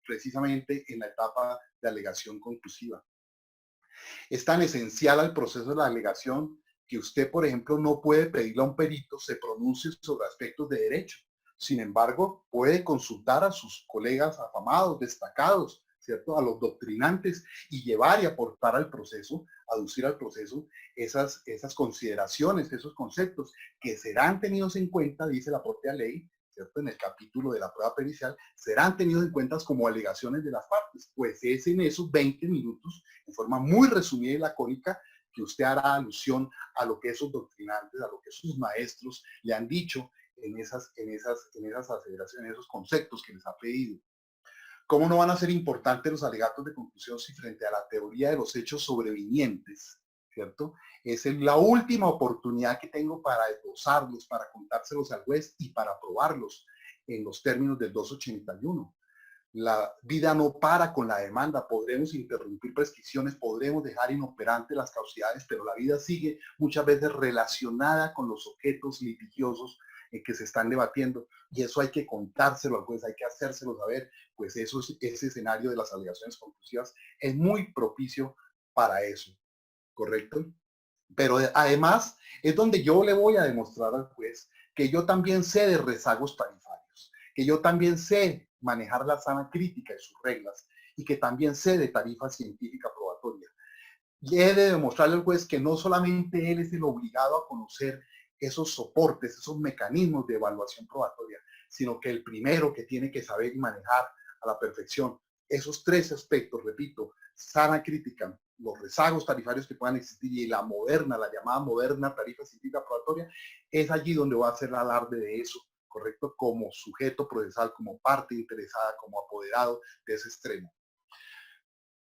precisamente en la etapa de alegación conclusiva. Es tan esencial al proceso de la alegación que usted, por ejemplo, no puede pedirle a un perito se pronuncie sobre aspectos de derecho. Sin embargo, puede consultar a sus colegas afamados, destacados, ¿cierto?, a los doctrinantes, y llevar y aportar al proceso, aducir al proceso esas consideraciones, esos conceptos que serán tenidos en cuenta, dice la propia ley, ¿cierto? En el capítulo de la prueba pericial, serán tenidos en cuenta como alegaciones de las partes, pues es en esos 20 minutos, en forma muy resumida y lacónica, que usted hará alusión a lo que esos doctrinantes, a lo que sus maestros le han dicho en esas aseveraciones, en esos conceptos que les ha pedido. ¿Cómo no van a ser importantes los alegatos de conclusión si frente a la teoría de los hechos sobrevinientes, ¿cierto? Es la última oportunidad que tengo para esbozarlos, para contárselos al juez y para aprobarlos en los términos del 281. La vida no para con la demanda, podremos interrumpir prescripciones, podremos dejar inoperantes las causidades, pero la vida sigue muchas veces relacionada con los objetos litigiosos que se están debatiendo, y eso hay que contárselo al juez, hay que hacérselo saber, pues ese escenario de las alegaciones conclusivas es muy propicio para eso, ¿correcto? Pero además es donde yo le voy a demostrar al juez que yo también sé de rezagos tarifarios, que yo también sé manejar la sana crítica y sus reglas, y que también sé de tarifa científica probatoria. Y he de demostrarle al juez que no solamente él es el obligado a conocer esos soportes, esos mecanismos de evaluación probatoria, sino que el primero que tiene que saber y manejar a la perfección esos tres aspectos, repito, sana crítica, los rezagos tarifarios que puedan existir y la moderna, la llamada moderna tarifa científica probatoria, es allí donde va a hacer alarde de eso, ¿correcto? Como sujeto procesal, como parte interesada, como apoderado de ese extremo.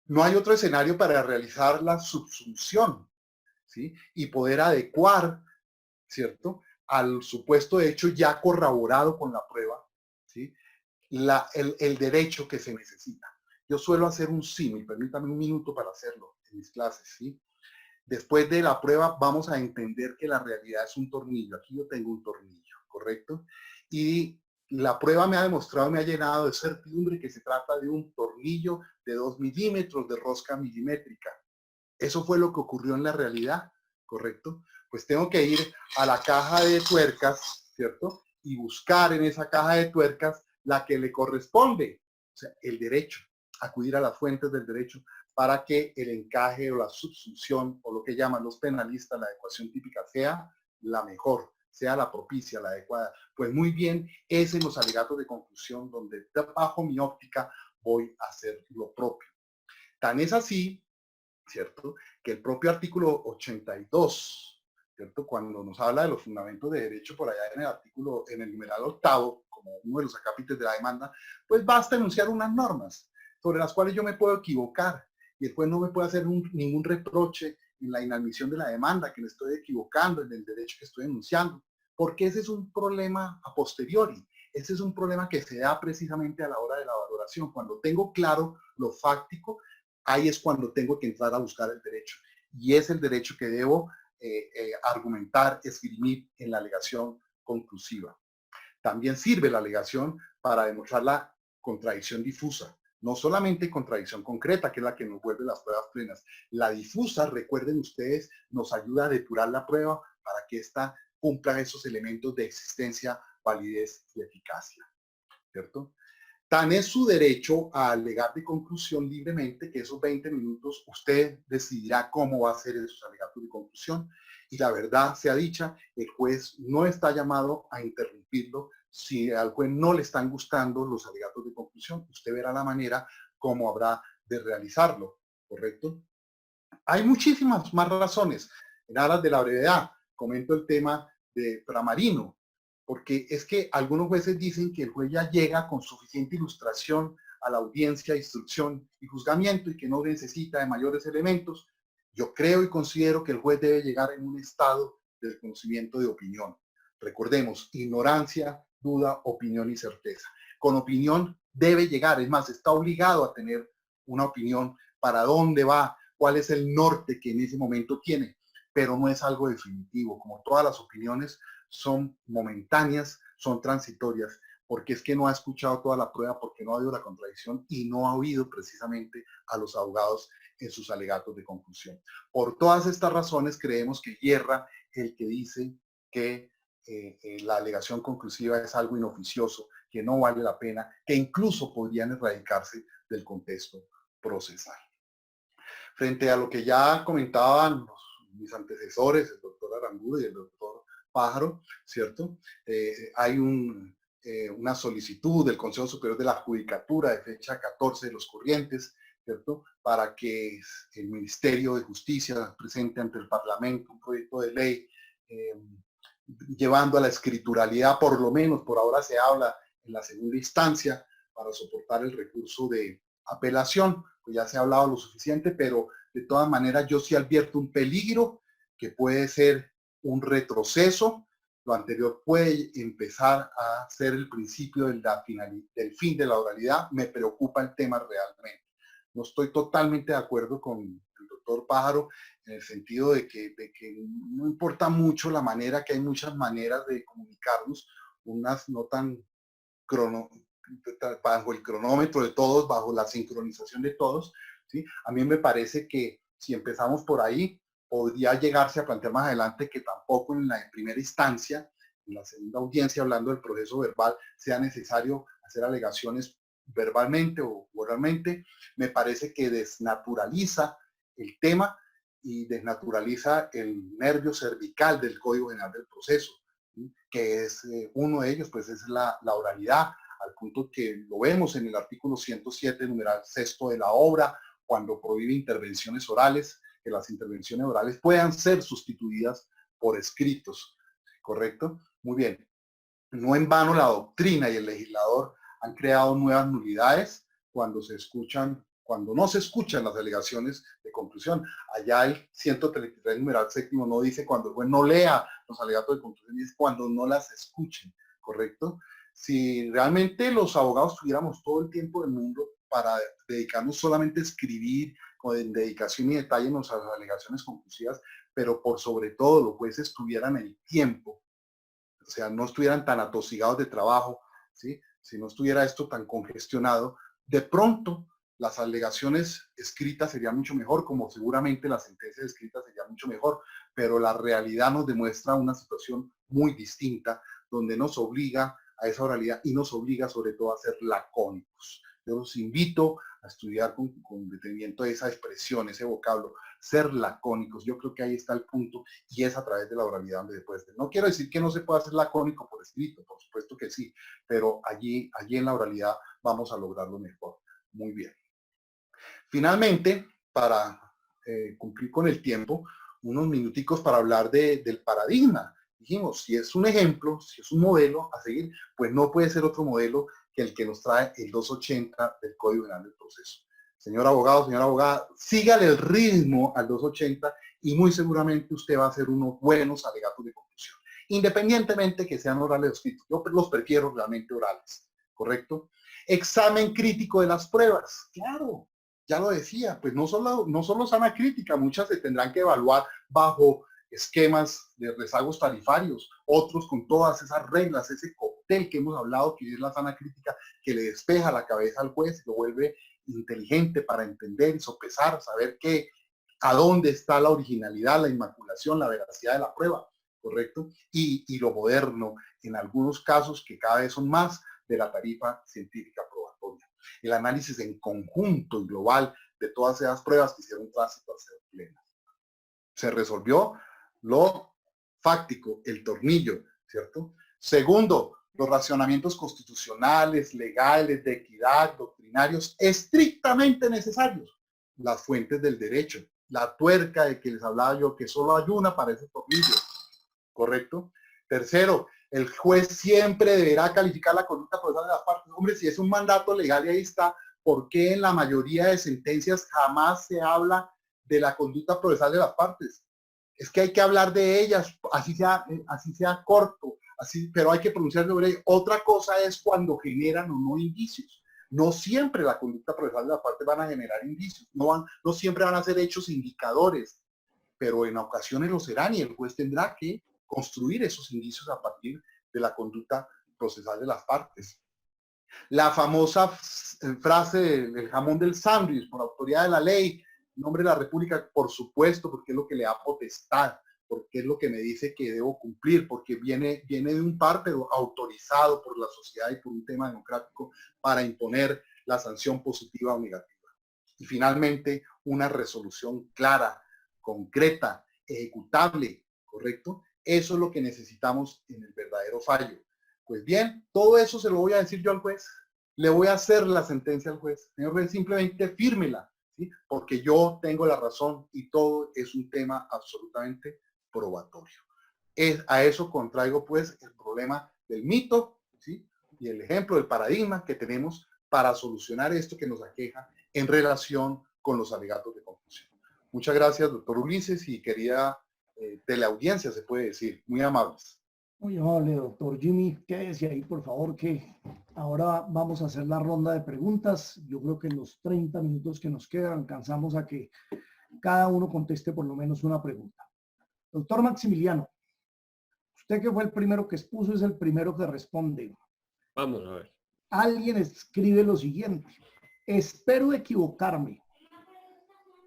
No hay otro escenario para realizar la subsunción, ¿sí? Y poder adecuar, ¿cierto?, al supuesto hecho ya corroborado con la prueba, ¿sí?, el derecho que se necesita. Yo suelo hacer un símil, permítame un minuto para hacerlo en mis clases, ¿sí? Después de la prueba vamos a entender que la realidad es un tornillo. Aquí yo tengo un tornillo, ¿correcto? Y la prueba me ha demostrado, me ha llenado de certidumbre que se trata de un tornillo de 2 milímetros de rosca milimétrica. Eso fue lo que ocurrió en la realidad, ¿correcto? Pues tengo que ir a la caja de tuercas, ¿cierto? Y buscar en esa caja de tuercas la que le corresponde, o sea, el derecho, acudir a las fuentes del derecho para que el encaje o la subsunción o lo que llaman los penalistas, la adecuación típica, sea la mejor, sea la propicia, la adecuada. Pues muy bien, es en los alegatos de conclusión donde bajo mi óptica voy a hacer lo propio. Tan es así, ¿cierto?, que el propio artículo 82, ¿cierto?, cuando nos habla de los fundamentos de derecho por allá en el artículo, en el numeral octavo, como uno de los acápites de la demanda, pues basta enunciar unas normas sobre las cuales yo me puedo equivocar y el juez no me puede hacer ningún reproche en la inadmisión de la demanda, que me estoy equivocando en el derecho que estoy enunciando, porque ese es un problema a posteriori, ese es un problema que se da precisamente a la hora de la valoración, cuando tengo claro lo fáctico. Ahí es cuando tengo que entrar a buscar el derecho. Y es el derecho que debo argumentar, esgrimir en la alegación conclusiva. También sirve la alegación para demostrar la contradicción difusa. No solamente contradicción concreta, que es la que nos vuelve las pruebas plenas. La difusa, recuerden ustedes, nos ayuda a depurar la prueba para que ésta cumpla esos elementos de existencia, validez y eficacia. ¿Cierto? Tan es su derecho a alegar de conclusión libremente que esos 20 minutos usted decidirá cómo va a hacer esos alegatos de conclusión. Y la verdad sea dicha, el juez no está llamado a interrumpirlo. Si al juez no le están gustando los alegatos de conclusión, usted verá la manera cómo habrá de realizarlo, ¿correcto? Hay muchísimas más razones. En aras de la brevedad, comento el tema de Pramarino, porque es que algunos jueces dicen que el juez ya llega con suficiente ilustración a la audiencia, instrucción y juzgamiento y que no necesita de mayores elementos. Yo creo y considero que el juez debe llegar en un estado de conocimiento de opinión. Recordemos, ignorancia, duda, opinión y certeza. Con opinión debe llegar, es más, está obligado a tener una opinión para dónde va, cuál es el norte que en ese momento tiene, pero no es algo definitivo. Como todas las opiniones, son momentáneas, son transitorias, porque es que no ha escuchado toda la prueba, porque no ha habido la contradicción y no ha oído precisamente a los abogados en sus alegatos de conclusión. Por todas estas razones creemos que hierra el que dice que la alegación conclusiva es algo inoficioso, que no vale la pena, que incluso podrían erradicarse del contexto procesal. Frente a lo que ya comentaban mis antecesores, el doctor Aranguren y el doctor Pájaro, ¿cierto? Hay un una solicitud del Consejo Superior de la Judicatura de fecha 14 de los corrientes, ¿cierto? Para que el Ministerio de Justicia presente ante el Parlamento un proyecto de ley llevando a la escrituralidad, por lo menos por ahora se habla en la segunda instancia, para soportar el recurso de apelación. Pues ya se ha hablado lo suficiente, pero de todas maneras yo sí advierto un peligro que puede ser un retroceso. Lo anterior puede empezar a ser el principio del fin de la oralidad. Me preocupa el tema realmente. No estoy totalmente de acuerdo con el doctor Pájaro en el sentido de que no importa mucho la manera, que hay muchas maneras de comunicarnos, unas no tan bajo el cronómetro de todos, bajo la sincronización de todos, ¿sí? A mí me parece que si empezamos por ahí, podría llegarse a plantear más adelante que tampoco en la primera instancia, en la segunda audiencia, hablando del proceso verbal, sea necesario hacer alegaciones verbalmente o oralmente. Me parece que desnaturaliza el tema y desnaturaliza el nervio cervical del Código General del Proceso, ¿sí? Que es uno de ellos, pues es la oralidad, al punto que lo vemos en el artículo 107, numeral sexto de la obra, cuando prohíbe intervenciones orales, que las intervenciones orales puedan ser sustituidas por escritos, ¿correcto? Muy bien. No en vano la doctrina y el legislador han creado nuevas nulidades cuando no se escuchan las alegaciones de conclusión. Allá el 133 numeral séptimo no dice cuando el juez no lea los alegatos de conclusión, dice cuando no las escuchen, ¿correcto? Si realmente los abogados tuviéramos todo el tiempo del mundo para dedicarnos solamente a escribir con dedicación y detalle en nuestras alegaciones conclusivas, pero por sobre todo los jueces tuvieran el tiempo, o sea, no estuvieran tan atosigados de trabajo, ¿sí? Si no estuviera esto tan congestionado, de pronto las alegaciones escritas serían mucho mejor, como seguramente las sentencias escritas serían mucho mejor, pero la realidad nos demuestra una situación muy distinta, donde nos obliga a esa oralidad y nos obliga sobre todo a ser lacónicos. Yo los invito a estudiar con detenimiento esa expresión, ese vocablo, ser lacónicos. Yo creo que ahí está el punto y es a través de la oralidad donde se puede hacer. No quiero decir que no se pueda hacer lacónico por escrito, por supuesto que sí, pero allí en la oralidad vamos a lograrlo mejor. Muy bien. Finalmente, para cumplir con el tiempo, unos minuticos para hablar del paradigma. Dijimos, si es un ejemplo, si es un modelo a seguir, pues no puede ser otro modelo que el que nos trae el 280 del Código General del Proceso. Señor abogado, señora abogada, sígale el ritmo al 280 y muy seguramente usted va a hacer unos buenos alegatos de conclusión, independientemente que sean orales o escritos. Yo los prefiero realmente orales, ¿correcto? Examen crítico de las pruebas, claro. Ya lo decía, pues no solo sana crítica, muchas se tendrán que evaluar bajo esquemas de rezagos tarifarios, otros con todas esas reglas, ese cóctel que hemos hablado, que es la sana crítica, que le despeja la cabeza al juez, lo vuelve inteligente para entender y sopesar, saber a dónde está la originalidad, la inmaculación, la veracidad de la prueba, ¿correcto? Y lo moderno, en algunos casos que cada vez son más, de la tarifa científica probatoria. El análisis en conjunto y global de todas esas pruebas que hicieron tránsito a ser plenas. Se resolvió lo fáctico, el tornillo, ¿cierto? Segundo, los racionamientos constitucionales, legales, de equidad, doctrinarios, estrictamente necesarios. Las fuentes del derecho, la tuerca de que les hablaba yo, que solo hay una para ese tornillo, ¿correcto? Tercero, el juez siempre deberá calificar la conducta procesal de las partes. Hombre, si es un mandato legal y ahí está, ¿por qué en la mayoría de sentencias jamás se habla de la conducta procesal de las partes? Es que hay que hablar de ellas, así sea corto, pero hay que pronunciar sobre ellas. Otra cosa es cuando generan o no indicios. No siempre la conducta procesal de las partes van a generar indicios, no siempre van a ser hechos indicadores, pero en ocasiones lo serán y el juez tendrá que construir esos indicios a partir de la conducta procesal de las partes. La famosa frase del jamón del sándwich, por autoridad de la ley, en nombre de la República, por supuesto, porque es lo que le da potestad, porque es lo que me dice que debo cumplir, porque viene de un par, pero autorizado por la sociedad y por un tema democrático para imponer la sanción positiva o negativa. Y finalmente, una resolución clara, concreta, ejecutable, ¿correcto? Eso es lo que necesitamos en el verdadero fallo. Pues bien, todo eso se lo voy a decir yo al juez. Le voy a hacer la sentencia al juez. Señor juez, simplemente fírmela, ¿sí? Porque yo tengo la razón y todo es un tema absolutamente probatorio. A eso contraigo pues el problema del mito, ¿sí? Y el ejemplo, el paradigma que tenemos para solucionar esto que nos aqueja en relación con los alegatos de confusión. Muchas gracias, doctor Ulises, y querida teleaudiencia, se puede decir, muy amables. Muy amable, doctor Jimmy. Quédese ahí, por favor, que ahora vamos a hacer la ronda de preguntas. Yo creo que en los 30 minutos que nos quedan alcanzamos a que cada uno conteste por lo menos una pregunta. Doctor Maximiliano, usted que fue el primero que expuso es el primero que responde. Vamos a ver. Alguien escribe lo siguiente: espero equivocarme,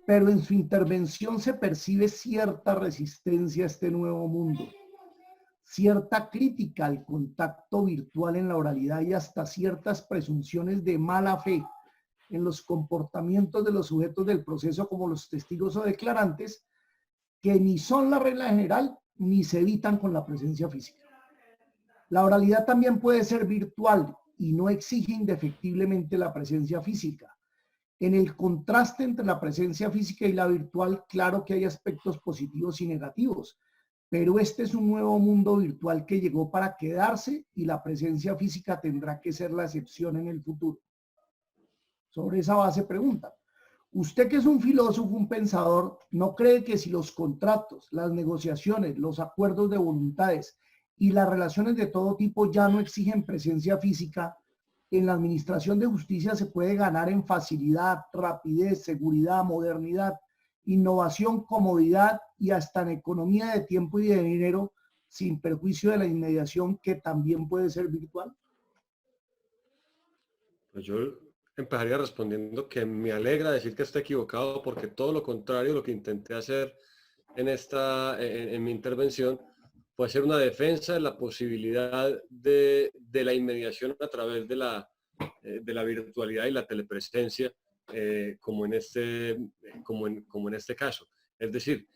pero en su intervención se percibe cierta resistencia a este nuevo mundo, cierta crítica al contacto virtual en la oralidad y hasta ciertas presunciones de mala fe en los comportamientos de los sujetos del proceso como los testigos o declarantes, que ni son la regla general ni se evitan con la presencia física. La oralidad también puede ser virtual y no exige indefectiblemente la presencia física. En el contraste entre la presencia física y la virtual, claro que hay aspectos positivos y negativos, pero este es un nuevo mundo virtual que llegó para quedarse y la presencia física tendrá que ser la excepción en el futuro. Sobre esa base pregunta: usted, que es un filósofo, un pensador, ¿no cree que si los contratos, las negociaciones, los acuerdos de voluntades y las relaciones de todo tipo ya no exigen presencia física, en la administración de justicia se puede ganar en facilidad, rapidez, seguridad, modernidad, innovación, comodidad y hasta en economía de tiempo y de dinero, sin perjuicio de la inmediación que también puede ser virtual? Pues yo empezaría respondiendo que me alegra decir que estoy equivocado, porque todo lo contrario, lo que intenté hacer en mi intervención fue hacer una defensa de la posibilidad de la inmediación a través de la virtualidad y la telepresencia, como en este caso. Es decir,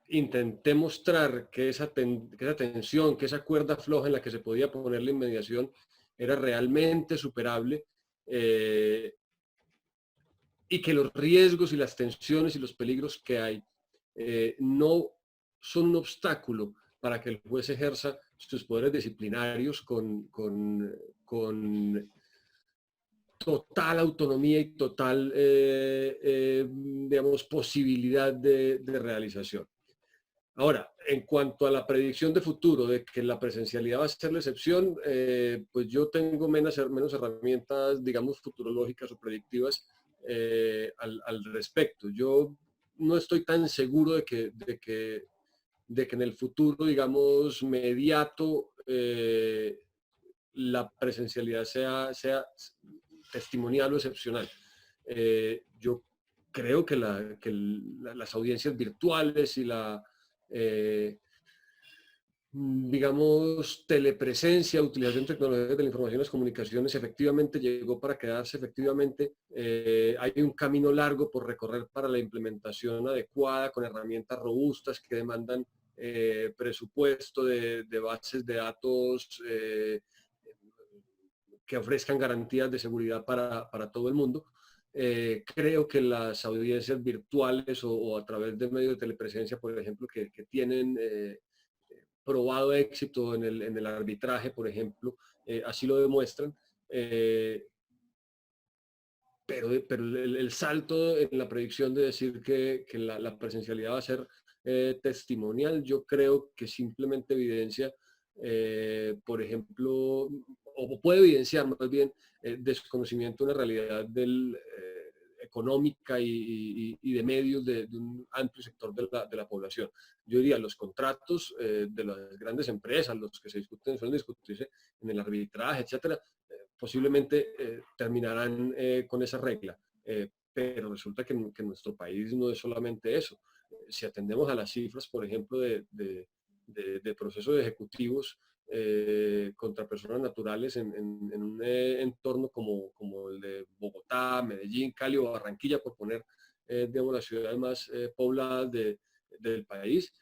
intenté mostrar que esa tensión, que esa cuerda floja en la que se podía poner la inmediación era realmente superable, y que los riesgos y las tensiones y los peligros que hay no son un obstáculo para que el juez ejerza sus poderes disciplinarios con total autonomía y total, digamos, posibilidad de realización. Ahora, en cuanto a la predicción de futuro, de que la presencialidad va a ser la excepción, pues yo tengo menos herramientas, digamos, futurológicas o predictivas al respecto. Yo no estoy tan seguro de que en el futuro, digamos, mediato, la presencialidad sea testimonial o excepcional. Yo creo que las audiencias virtuales y digamos, telepresencia, utilización de tecnologías de la información y las comunicaciones, efectivamente llegó para quedarse. Efectivamente, hay un camino largo por recorrer para la implementación adecuada, con herramientas robustas que demandan presupuesto de bases de datos que ofrezcan garantías de seguridad para todo el mundo. Creo que las audiencias virtuales o a través de medios de telepresencia, por ejemplo, que tienen probado éxito en el arbitraje, por ejemplo, así lo demuestran. Pero el salto en la predicción de decir que la presencialidad va a ser testimonial, yo creo que simplemente evidencia, por ejemplo, o puede evidenciar más bien desconocimiento de una realidad económica y de medios de un amplio sector de la población. Yo diría, los contratos de las grandes empresas, los que suelen discutirse en el arbitraje, etcétera, posiblemente terminarán con esa regla. Pero resulta que en nuestro país no es solamente eso. Si atendemos a las cifras, por ejemplo, de procesos ejecutivos contra personas naturales en un entorno como el de Bogotá, Medellín, Cali o Barranquilla, por poner, digamos, las ciudades más pobladas del país,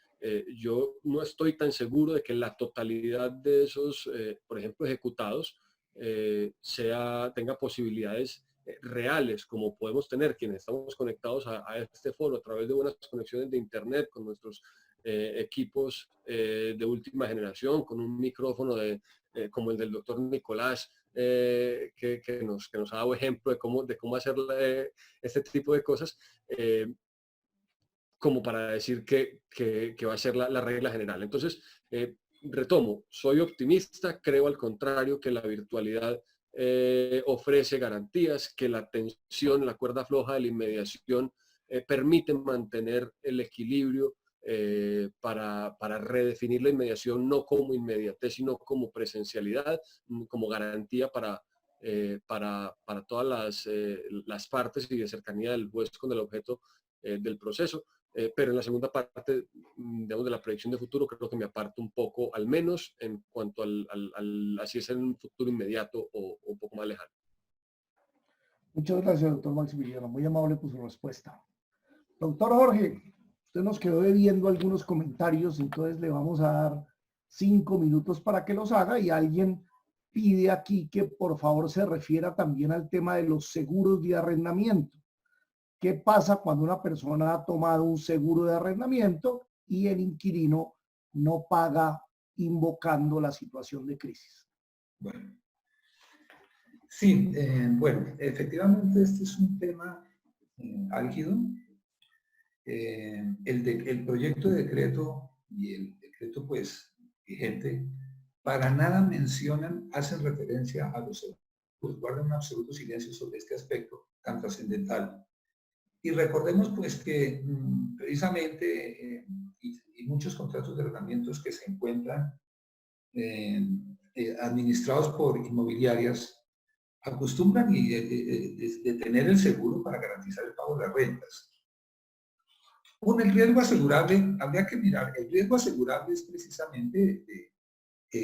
yo no estoy tan seguro de que la totalidad de esos, por ejemplo, ejecutados, tenga posibilidades reales, como podemos tener quienes estamos conectados a este foro a través de buenas conexiones de internet con nuestros equipos de última generación, con un micrófono como el del doctor Nicolás, que nos ha dado ejemplo de cómo hacer este tipo de cosas, como para decir que va a ser la regla general. Entonces, retomo, soy optimista, creo al contrario que la virtualidad ofrece garantías, que la tensión, la cuerda floja de la inmediación permite mantener el equilibrio para redefinir la inmediación no como inmediatez, sino como presencialidad, como garantía para todas las partes y de cercanía del juez con el objeto del proceso. Pero en la segunda parte, digamos, de la predicción de futuro, creo que me aparto un poco, al menos en cuanto así es en un futuro inmediato o un poco más lejano. Muchas gracias, doctor Maximiliano. Muy amable por su respuesta. Doctor Jorge, usted nos quedó debiendo algunos comentarios, entonces le vamos a dar 5 minutos para que los haga, y alguien pide aquí que por favor se refiera también al tema de los seguros de arrendamiento. ¿Qué pasa cuando una persona ha tomado un seguro de arrendamiento y el inquilino no paga invocando la situación de crisis? Bueno, sí, bueno, efectivamente este es un tema álgido. El proyecto de decreto y el decreto pues vigente para nada mencionan, hacen referencia a los seguros, guardan un absoluto silencio sobre este aspecto tan trascendental. Y recordemos pues que precisamente y muchos contratos de arrendamientos que se encuentran administrados por inmobiliarias acostumbran de tener el seguro para garantizar el pago de las rentas. El riesgo asegurable, habría que mirar, el riesgo asegurable es precisamente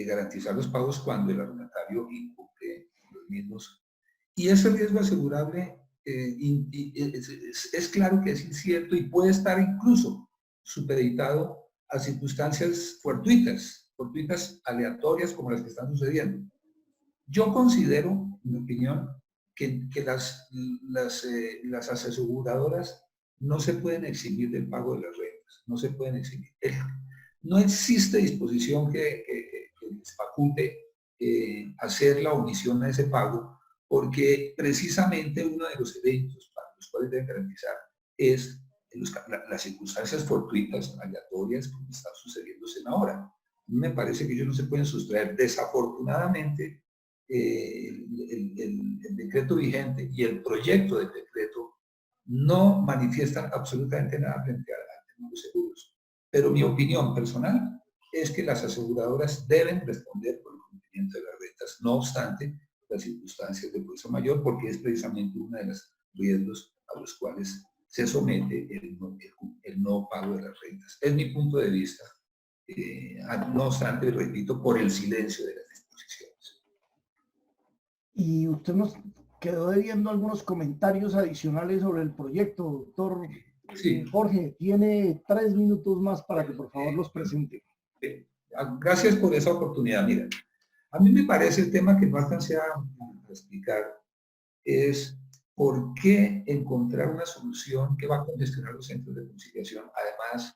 garantizar los pagos cuando el arrendatario incumple los mismos. Y ese riesgo asegurable es claro que es incierto y puede estar incluso supeditado a circunstancias fortuitas aleatorias como las que están sucediendo. Yo considero, en mi opinión, que las aseguradoras no se pueden eximir del pago de las rentas, no se pueden eximir. No existe disposición que les faculte hacer la omisión de ese pago, porque precisamente uno de los eventos para los cuales deben garantizar es las circunstancias fortuitas, aleatorias, como está sucediéndose ahora. Me parece que ellos no se pueden sustraer. Desafortunadamente, el decreto vigente y el proyecto del decreto no manifiestan absolutamente nada frente al tema de los seguros. Pero mi opinión personal es que las aseguradoras deben responder por el cumplimiento de las rentas, no obstante las circunstancias de fuerza mayor, porque es precisamente uno de los riesgos a los cuales se somete el no pago de las rentas. Es mi punto de vista, no obstante, repito, por el silencio de las disposiciones. Y usted nos quedó debiendo algunos comentarios adicionales sobre el proyecto, doctor. Sí. Jorge, tiene 3 minutos más para que por favor los presente. Gracias por esa oportunidad. Mira, a mí me parece el tema que no alcancé a explicar es por qué encontrar una solución que va a congestionar los centros de conciliación, además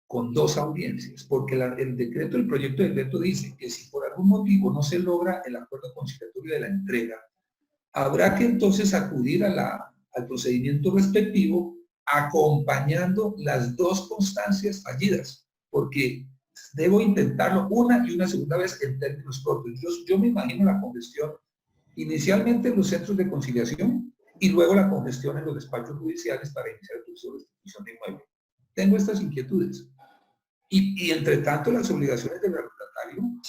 con 2 audiencias, porque el proyecto de decreto dice que si por algún motivo no se logra el acuerdo conciliatorio de la entrega, habrá que entonces acudir al procedimiento respectivo acompañando las 2 constancias fallidas, porque debo intentarlo una y una segunda vez en términos cortos. Yo me imagino la congestión inicialmente en los centros de conciliación y luego la congestión en los despachos judiciales para iniciar el proceso de restitución de inmueble. Tengo estas inquietudes. Y entre tanto las obligaciones del arrendatario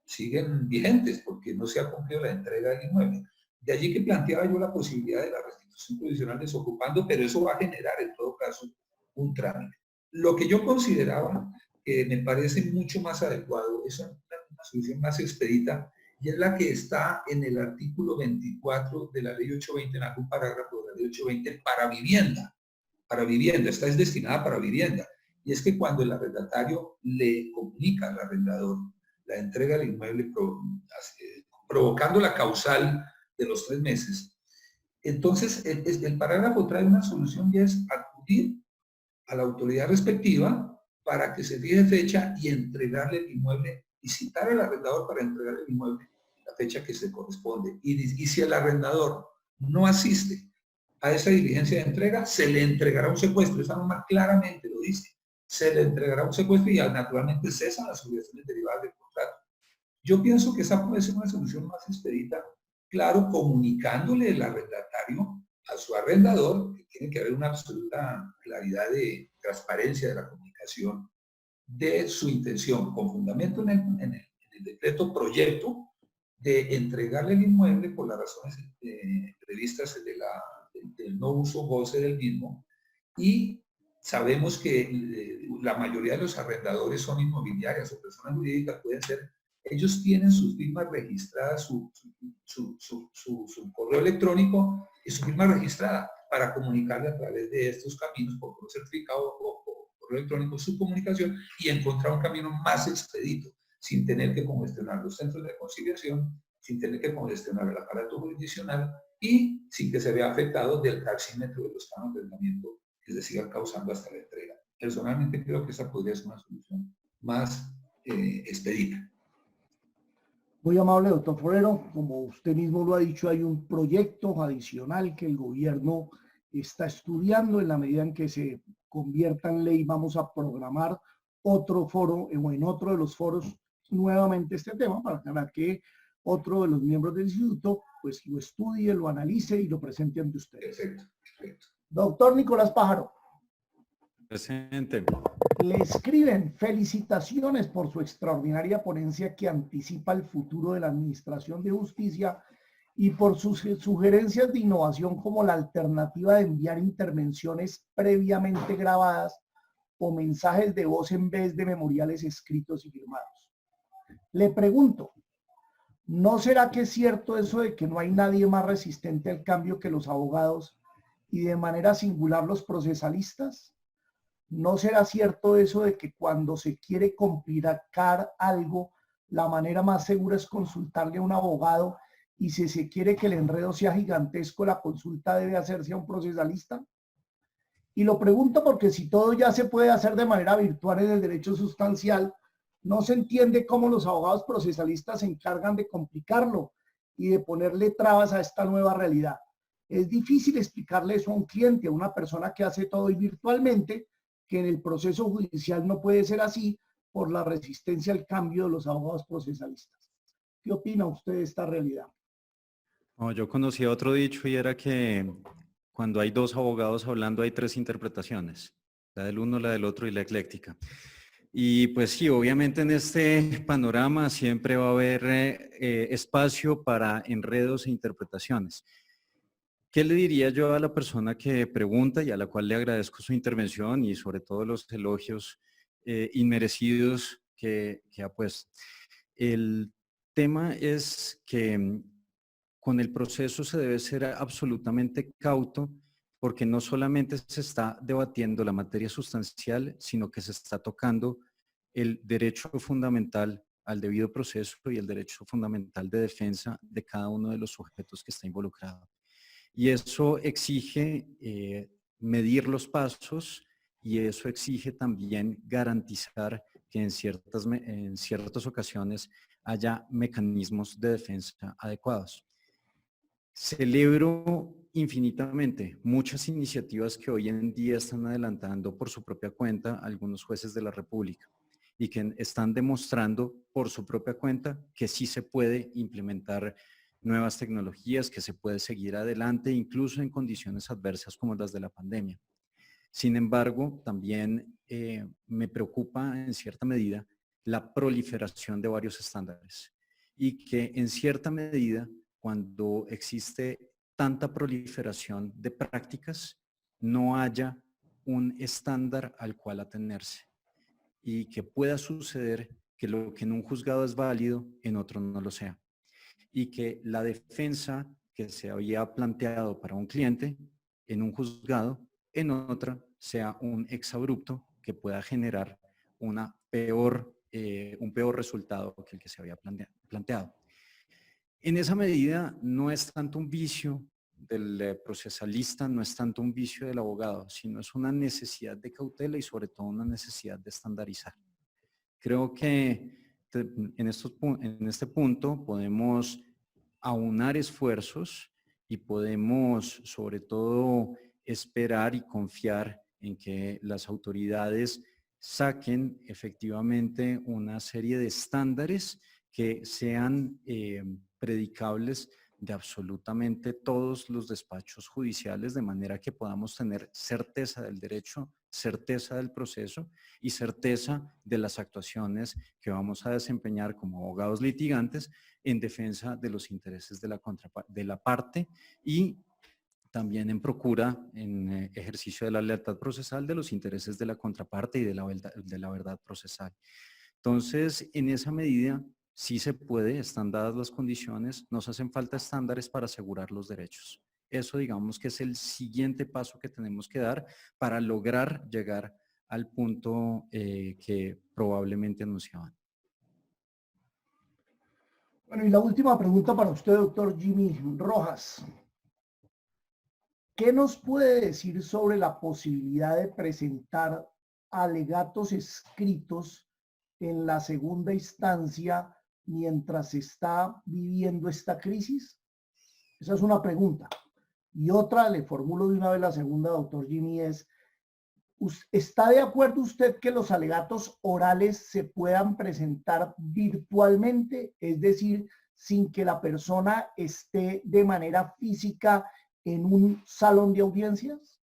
siguen vigentes porque no se ha cumplido la entrega del inmueble. De allí que planteaba yo la posibilidad de la restitución provisional desocupando, pero eso va a generar en todo caso un trámite. Lo que yo consideraba que me parece mucho más adecuado es una solución más expedita, y es la que está en el artículo 24 de la ley 820, en algún parágrafo de la ley 820, para vivienda. Esta es destinada para vivienda. y es que cuando el arrendatario le comunica al arrendador la entrega del inmueble provocando la causal de los 3 meses, entonces el parágrafo trae una solución y es acudir a la autoridad respectiva para que se fije fecha y entregarle el inmueble y citar al arrendador para entregarle el inmueble la fecha que se corresponde. Y si el arrendador no asiste a esa diligencia de entrega, se le entregará un secuestro. Esa norma claramente lo dice. Se le entregará un secuestro y naturalmente cesan las obligaciones derivadas del contrato. Yo pienso que esa puede ser una solución más expedita, claro, comunicándole el arrendatario a su arrendador, que tiene que haber una absoluta claridad de transparencia de la comunicación de su intención, con fundamento en el decreto proyecto de entregarle el inmueble por las razones previstas del no uso goce del mismo, y sabemos que la mayoría de los arrendadores son inmobiliarias o personas jurídicas, pueden ser, ellos tienen sus firmas registradas, su correo electrónico y su firma registrada para comunicarle a través de estos caminos por correo certificado o correo electrónico su comunicación y encontrar un camino más expedito, sin tener que congestionar los centros de conciliación, sin tener que congestionar el aparato jurisdiccional y sin que se vea afectado del taxímetro de los planos de arrendamiento que se sigan causando hasta la entrega. Personalmente creo que esa podría ser una solución más expedita. Muy amable, doctor Forero. Como usted mismo lo ha dicho, hay un proyecto adicional que el gobierno está estudiando. En la medida en que se convierta en ley, vamos a programar otro foro o en otro de los foros nuevamente este tema para que otro de los miembros del instituto pues lo estudie, lo analice y lo presente ante ustedes. Perfecto, perfecto. Doctor Nicolás Pájaro. Presente. Le escriben: felicitaciones por su extraordinaria ponencia que anticipa el futuro de la Administración de Justicia y por sus sugerencias de innovación como la alternativa de enviar intervenciones previamente grabadas o mensajes de voz en vez de memoriales escritos y firmados. Le pregunto, ¿no será que es cierto eso de que no hay nadie más resistente al cambio que los abogados y de manera singular los procesalistas? ¿No será cierto eso de que cuando se quiere complicar algo, la manera más segura es consultarle a un abogado y si se quiere que el enredo sea gigantesco, la consulta debe hacerse a un procesalista? Y lo pregunto porque si todo ya se puede hacer de manera virtual en el derecho sustancial, no se entiende cómo los abogados procesalistas se encargan de complicarlo y de ponerle trabas a esta nueva realidad. Es difícil explicarle eso a un cliente, a una persona que hace todo virtualmente, que en el proceso judicial no puede ser así por la resistencia al cambio de los abogados procesalistas. ¿Qué opina usted de esta realidad? No, yo conocía otro dicho y era que cuando hay 2 abogados hablando hay 3 interpretaciones, la del uno, la del otro y la ecléctica. Y pues sí, obviamente en este panorama siempre va a haber espacio para enredos e interpretaciones. ¿Qué le diría yo a la persona que pregunta y a la cual le agradezco su intervención y sobre todo los elogios inmerecidos que ha puesto? El tema es que con el proceso se debe ser absolutamente cauto porque no solamente se está debatiendo la materia sustancial, sino que se está tocando el derecho fundamental al debido proceso y el derecho fundamental de defensa de cada uno de los sujetos que está involucrado. Y eso exige medir los pasos y eso exige también garantizar que en ciertas ocasiones haya mecanismos de defensa adecuados. Celebro infinitamente muchas iniciativas que hoy en día están adelantando por su propia cuenta algunos jueces de la República y que están demostrando por su propia cuenta que sí se puede implementar nuevas tecnologías, que se puede seguir adelante incluso en condiciones adversas como las de la pandemia. Sin embargo, también me preocupa en cierta medida la proliferación de varios estándares y que en cierta medida cuando existe tanta proliferación de prácticas no haya un estándar al cual atenerse y que pueda suceder que lo que en un juzgado es válido en otro no lo sea y que la defensa que se había planteado para un cliente en un juzgado, en otra sea un exabrupto que pueda generar un peor resultado que el que se había planteado. En esa medida, no es tanto un vicio del procesalista, no es tanto un vicio del abogado, sino es una necesidad de cautela y sobre todo una necesidad de estandarizar. Creo que en este punto podemos aunar esfuerzos y podemos sobre todo esperar y confiar en que las autoridades saquen efectivamente una serie de estándares que sean predicables de absolutamente todos los despachos judiciales, de manera que podamos tener certeza del derecho, certeza del proceso y certeza de las actuaciones que vamos a desempeñar como abogados litigantes en defensa de los intereses de la parte y también en procura, en ejercicio de la lealtad procesal, de los intereses de la contraparte y de la verdad procesal. Entonces, en esa medida, sí se puede, están dadas las condiciones, nos hacen falta estándares para asegurar los derechos. Eso, digamos, que es el siguiente paso que tenemos que dar para lograr llegar al punto que probablemente anunciaban. Bueno, y la última pregunta para usted, doctor Jimmy Rojas. ¿Qué nos puede decir sobre la posibilidad de presentar alegatos escritos en la segunda instancia mientras se está viviendo esta crisis? Esa es una pregunta. Y otra, le formulo de una vez la segunda, doctor Jimmy, es, ¿está de acuerdo usted que los alegatos orales se puedan presentar virtualmente? Es decir, sin que la persona esté de manera física en un salón de audiencias.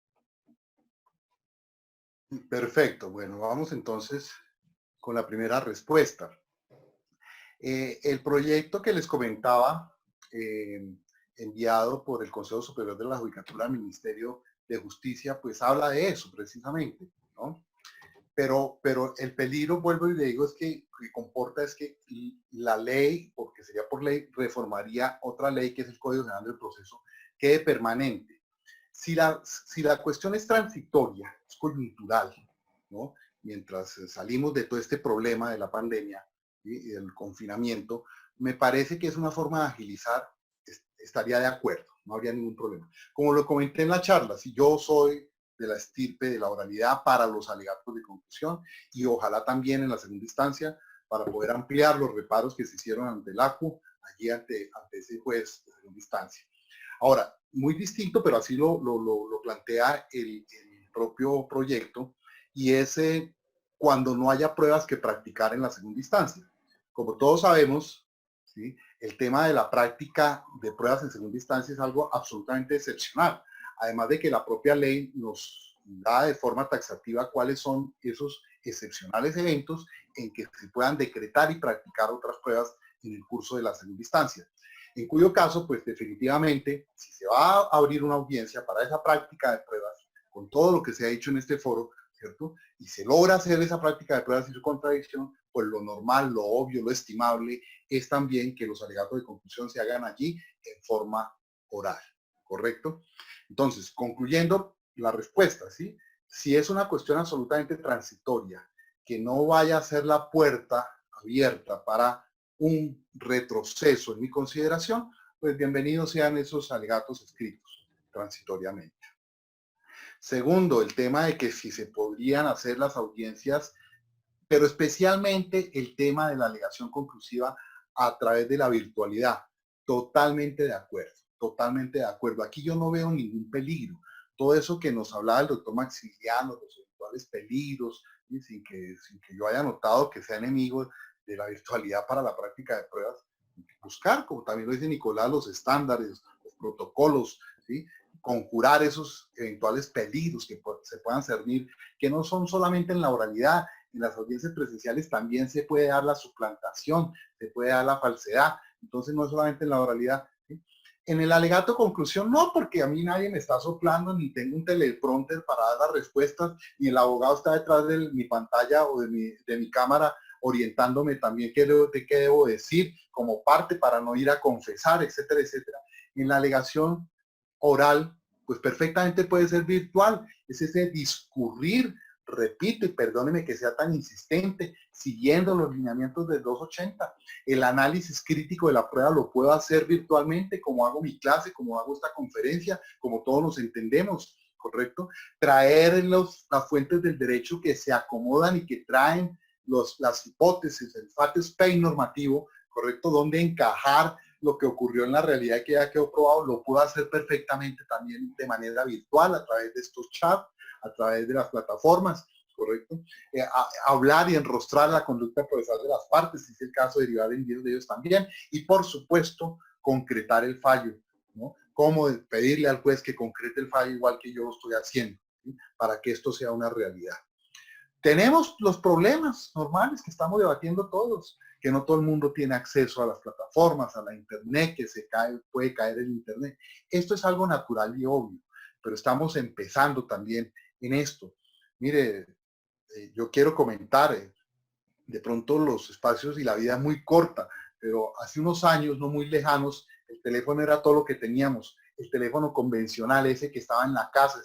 Perfecto. Bueno, vamos entonces con la primera respuesta. El proyecto que les comentaba, enviado por el Consejo Superior de la Judicatura al Ministerio de Justicia, pues habla de eso precisamente, ¿no? Pero el peligro, vuelvo y le digo, es que comporta es que la ley, porque sería por ley, reformaría otra ley que es el Código General del Proceso, quede permanente. Si la cuestión es transitoria, es coyuntural, ¿no? Mientras salimos de todo este problema de la pandemia, ¿sí? Y del confinamiento, me parece que es una forma de agilizar, estaría de acuerdo, no habría ningún problema. Como lo comenté en la charla, si yo soy de la estirpe de la oralidad para los alegatos de conclusión y ojalá también en la segunda instancia para poder ampliar los reparos que se hicieron ante el ACU, allí ante ese juez de segunda instancia. Ahora, muy distinto, pero así lo plantea el propio proyecto, y es cuando no haya pruebas que practicar en la segunda instancia. Como todos sabemos, ¿sí? El tema de la práctica de pruebas en segunda instancia es algo absolutamente excepcional. Además de que la propia ley nos da de forma taxativa cuáles son esos excepcionales eventos en que se puedan decretar y practicar otras pruebas en el curso de la segunda instancia. En cuyo caso, pues definitivamente, si se va a abrir una audiencia para esa práctica de pruebas, con todo lo que se ha hecho en este foro, ¿cierto? Y se logra hacer esa práctica de pruebas sin su contradicción, pues lo normal, lo obvio, lo estimable es también que los alegatos de conclusión se hagan allí en forma oral, ¿correcto? Entonces, concluyendo la respuesta, ¿sí? Si es una cuestión absolutamente transitoria, que no vaya a ser la puerta abierta para un retroceso en mi consideración, pues bienvenidos sean esos alegatos escritos transitoriamente. Segundo, el tema de que si se podrían hacer las audiencias, pero especialmente el tema de la alegación conclusiva a través de la virtualidad. Totalmente de acuerdo, totalmente de acuerdo. Aquí yo no veo ningún peligro. Todo eso que nos hablaba el doctor Maximiliano, los eventuales peligros, y sin que yo haya notado que sea enemigo de la virtualidad para la práctica de pruebas, buscar, como también lo dice Nicolás, los estándares, los protocolos, ¿sí? Conjurar esos eventuales peligros que se puedan cernir, que no son solamente en la oralidad, en las audiencias presenciales también se puede dar la suplantación, se puede dar la falsedad, entonces no es solamente en la oralidad, ¿sí? En el alegato conclusión no, porque a mí nadie me está soplando, ni tengo un teleprompter para dar las respuestas, ni el abogado está detrás de mi pantalla o de mi cámara orientándome también qué debo decir como parte para no ir a confesar, etcétera, etcétera. En la alegación oral, pues perfectamente puede ser virtual, es ese discurrir repito, y perdóneme que sea tan insistente, siguiendo los lineamientos del 280, el análisis crítico de la prueba lo puedo hacer virtualmente, como hago mi clase, como hago esta conferencia, como todos nos entendemos, ¿correcto? Traer las fuentes del derecho que se acomodan y que traen las hipótesis, el fact-space normativo, ¿correcto? Donde encajar lo que ocurrió en la realidad que ya quedó probado, lo puedo hacer perfectamente también de manera virtual, a través de estos chats, a través de las plataformas, ¿correcto? Hablar y enrostrar la conducta procesal de las partes, si es el caso, derivar en 10 de ellos también, y por supuesto, concretar el fallo, ¿no? Cómo pedirle al juez que concrete el fallo igual que yo lo estoy haciendo, ¿sí? Para que esto sea una realidad. Tenemos los problemas normales que estamos debatiendo todos, que no todo el mundo tiene acceso a las plataformas, a la internet, que puede caer el internet. Esto es algo natural y obvio, pero estamos empezando también en esto. Mire, yo quiero comentar, de pronto los espacios y la vida es muy corta, pero hace unos años no muy lejanos, el teléfono era todo lo que teníamos. El teléfono convencional, ese que estaba en la casa,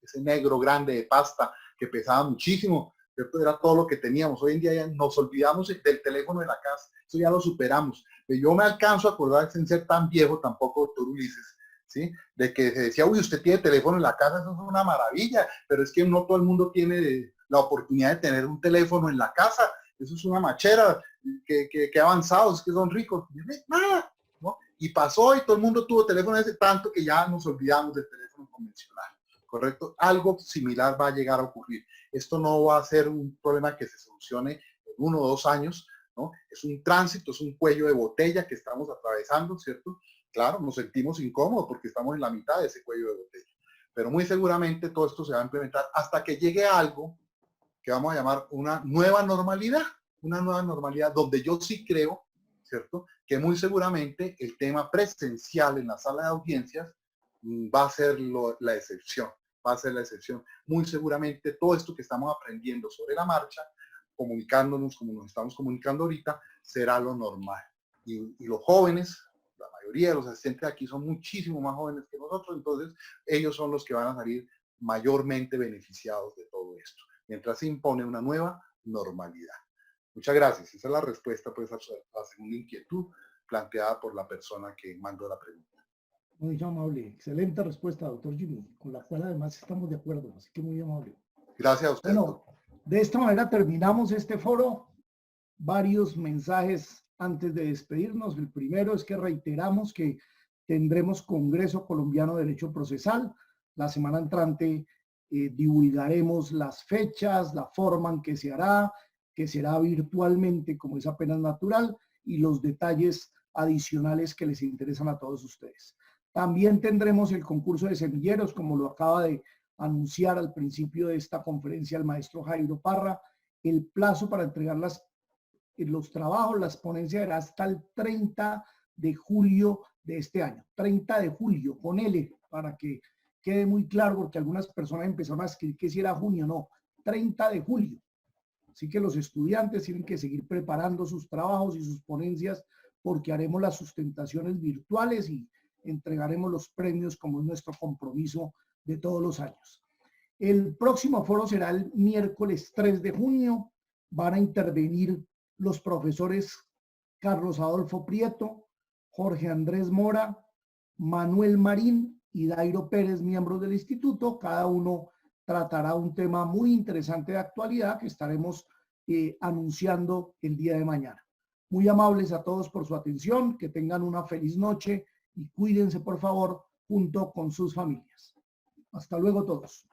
ese negro grande de pasta, que pesaba muchísimo, ¿cierto? Era todo lo que teníamos. Hoy en día ya nos olvidamos del teléfono de la casa, eso ya lo superamos. Pero yo me alcanzo a acordar, sin ser tan viejo tampoco, doctor Ulises, ¿sí? De que se decía, uy, usted tiene teléfono en la casa, eso es una maravilla, pero es que no todo el mundo tiene la oportunidad de tener un teléfono en la casa, eso es una machera, que avanzados, que son ricos, nada, ¿no? Y pasó y todo el mundo tuvo teléfono ese tanto que ya nos olvidamos del teléfono convencional. ¿Correcto? Algo similar va a llegar a ocurrir. Esto no va a ser un problema que se solucione en 1 o 2 años, ¿no? Es un tránsito, es un cuello de botella que estamos atravesando, ¿cierto? Claro, nos sentimos incómodos porque estamos en la mitad de ese cuello de botella. Pero muy seguramente todo esto se va a implementar hasta que llegue algo que vamos a llamar una nueva normalidad donde yo sí creo, ¿cierto? Que muy seguramente el tema presencial en la sala de audiencias va a ser la excepción. Va a ser la excepción. Muy seguramente todo esto que estamos aprendiendo sobre la marcha, comunicándonos como nos estamos comunicando ahorita, será lo normal. Y los jóvenes, la mayoría de los asistentes aquí son muchísimo más jóvenes que nosotros, entonces ellos son los que van a salir mayormente beneficiados de todo esto, mientras se impone una nueva normalidad. Muchas gracias. Esa es la respuesta pues, a la segunda inquietud planteada por la persona que mandó la pregunta. Muy amable, excelente respuesta, doctor Jimmy, con la cual además estamos de acuerdo, así que muy amable. Gracias a usted. Bueno, de esta manera terminamos este foro. Varios mensajes antes de despedirnos. El primero es que reiteramos que tendremos Congreso Colombiano de Derecho Procesal. La semana entrante divulgaremos las fechas, la forma en que se hará, que será virtualmente como es apenas natural, y los detalles adicionales que les interesan a todos ustedes. También tendremos el concurso de semilleros, como lo acaba de anunciar al principio de esta conferencia el maestro Jairo Parra. El plazo para entregar los trabajos, las ponencias, era hasta el 30 de julio de este año. 30 de julio, con L, para que quede muy claro, porque algunas personas empezaron a escribir que si era junio, no, 30 de julio. Así que los estudiantes tienen que seguir preparando sus trabajos y sus ponencias, porque haremos las sustentaciones virtuales y entregaremos los premios como es nuestro compromiso de todos los años. El próximo foro será el miércoles 3 de junio. Van a intervenir los profesores Carlos Adolfo Prieto, Jorge Andrés Mora, Manuel Marín y Dairo Pérez, miembros del instituto. Cada uno tratará un tema muy interesante de actualidad que estaremos anunciando el día de mañana. Muy amables a todos por su atención, que tengan una feliz noche y cuídense por favor junto con sus familias. Hasta luego todos.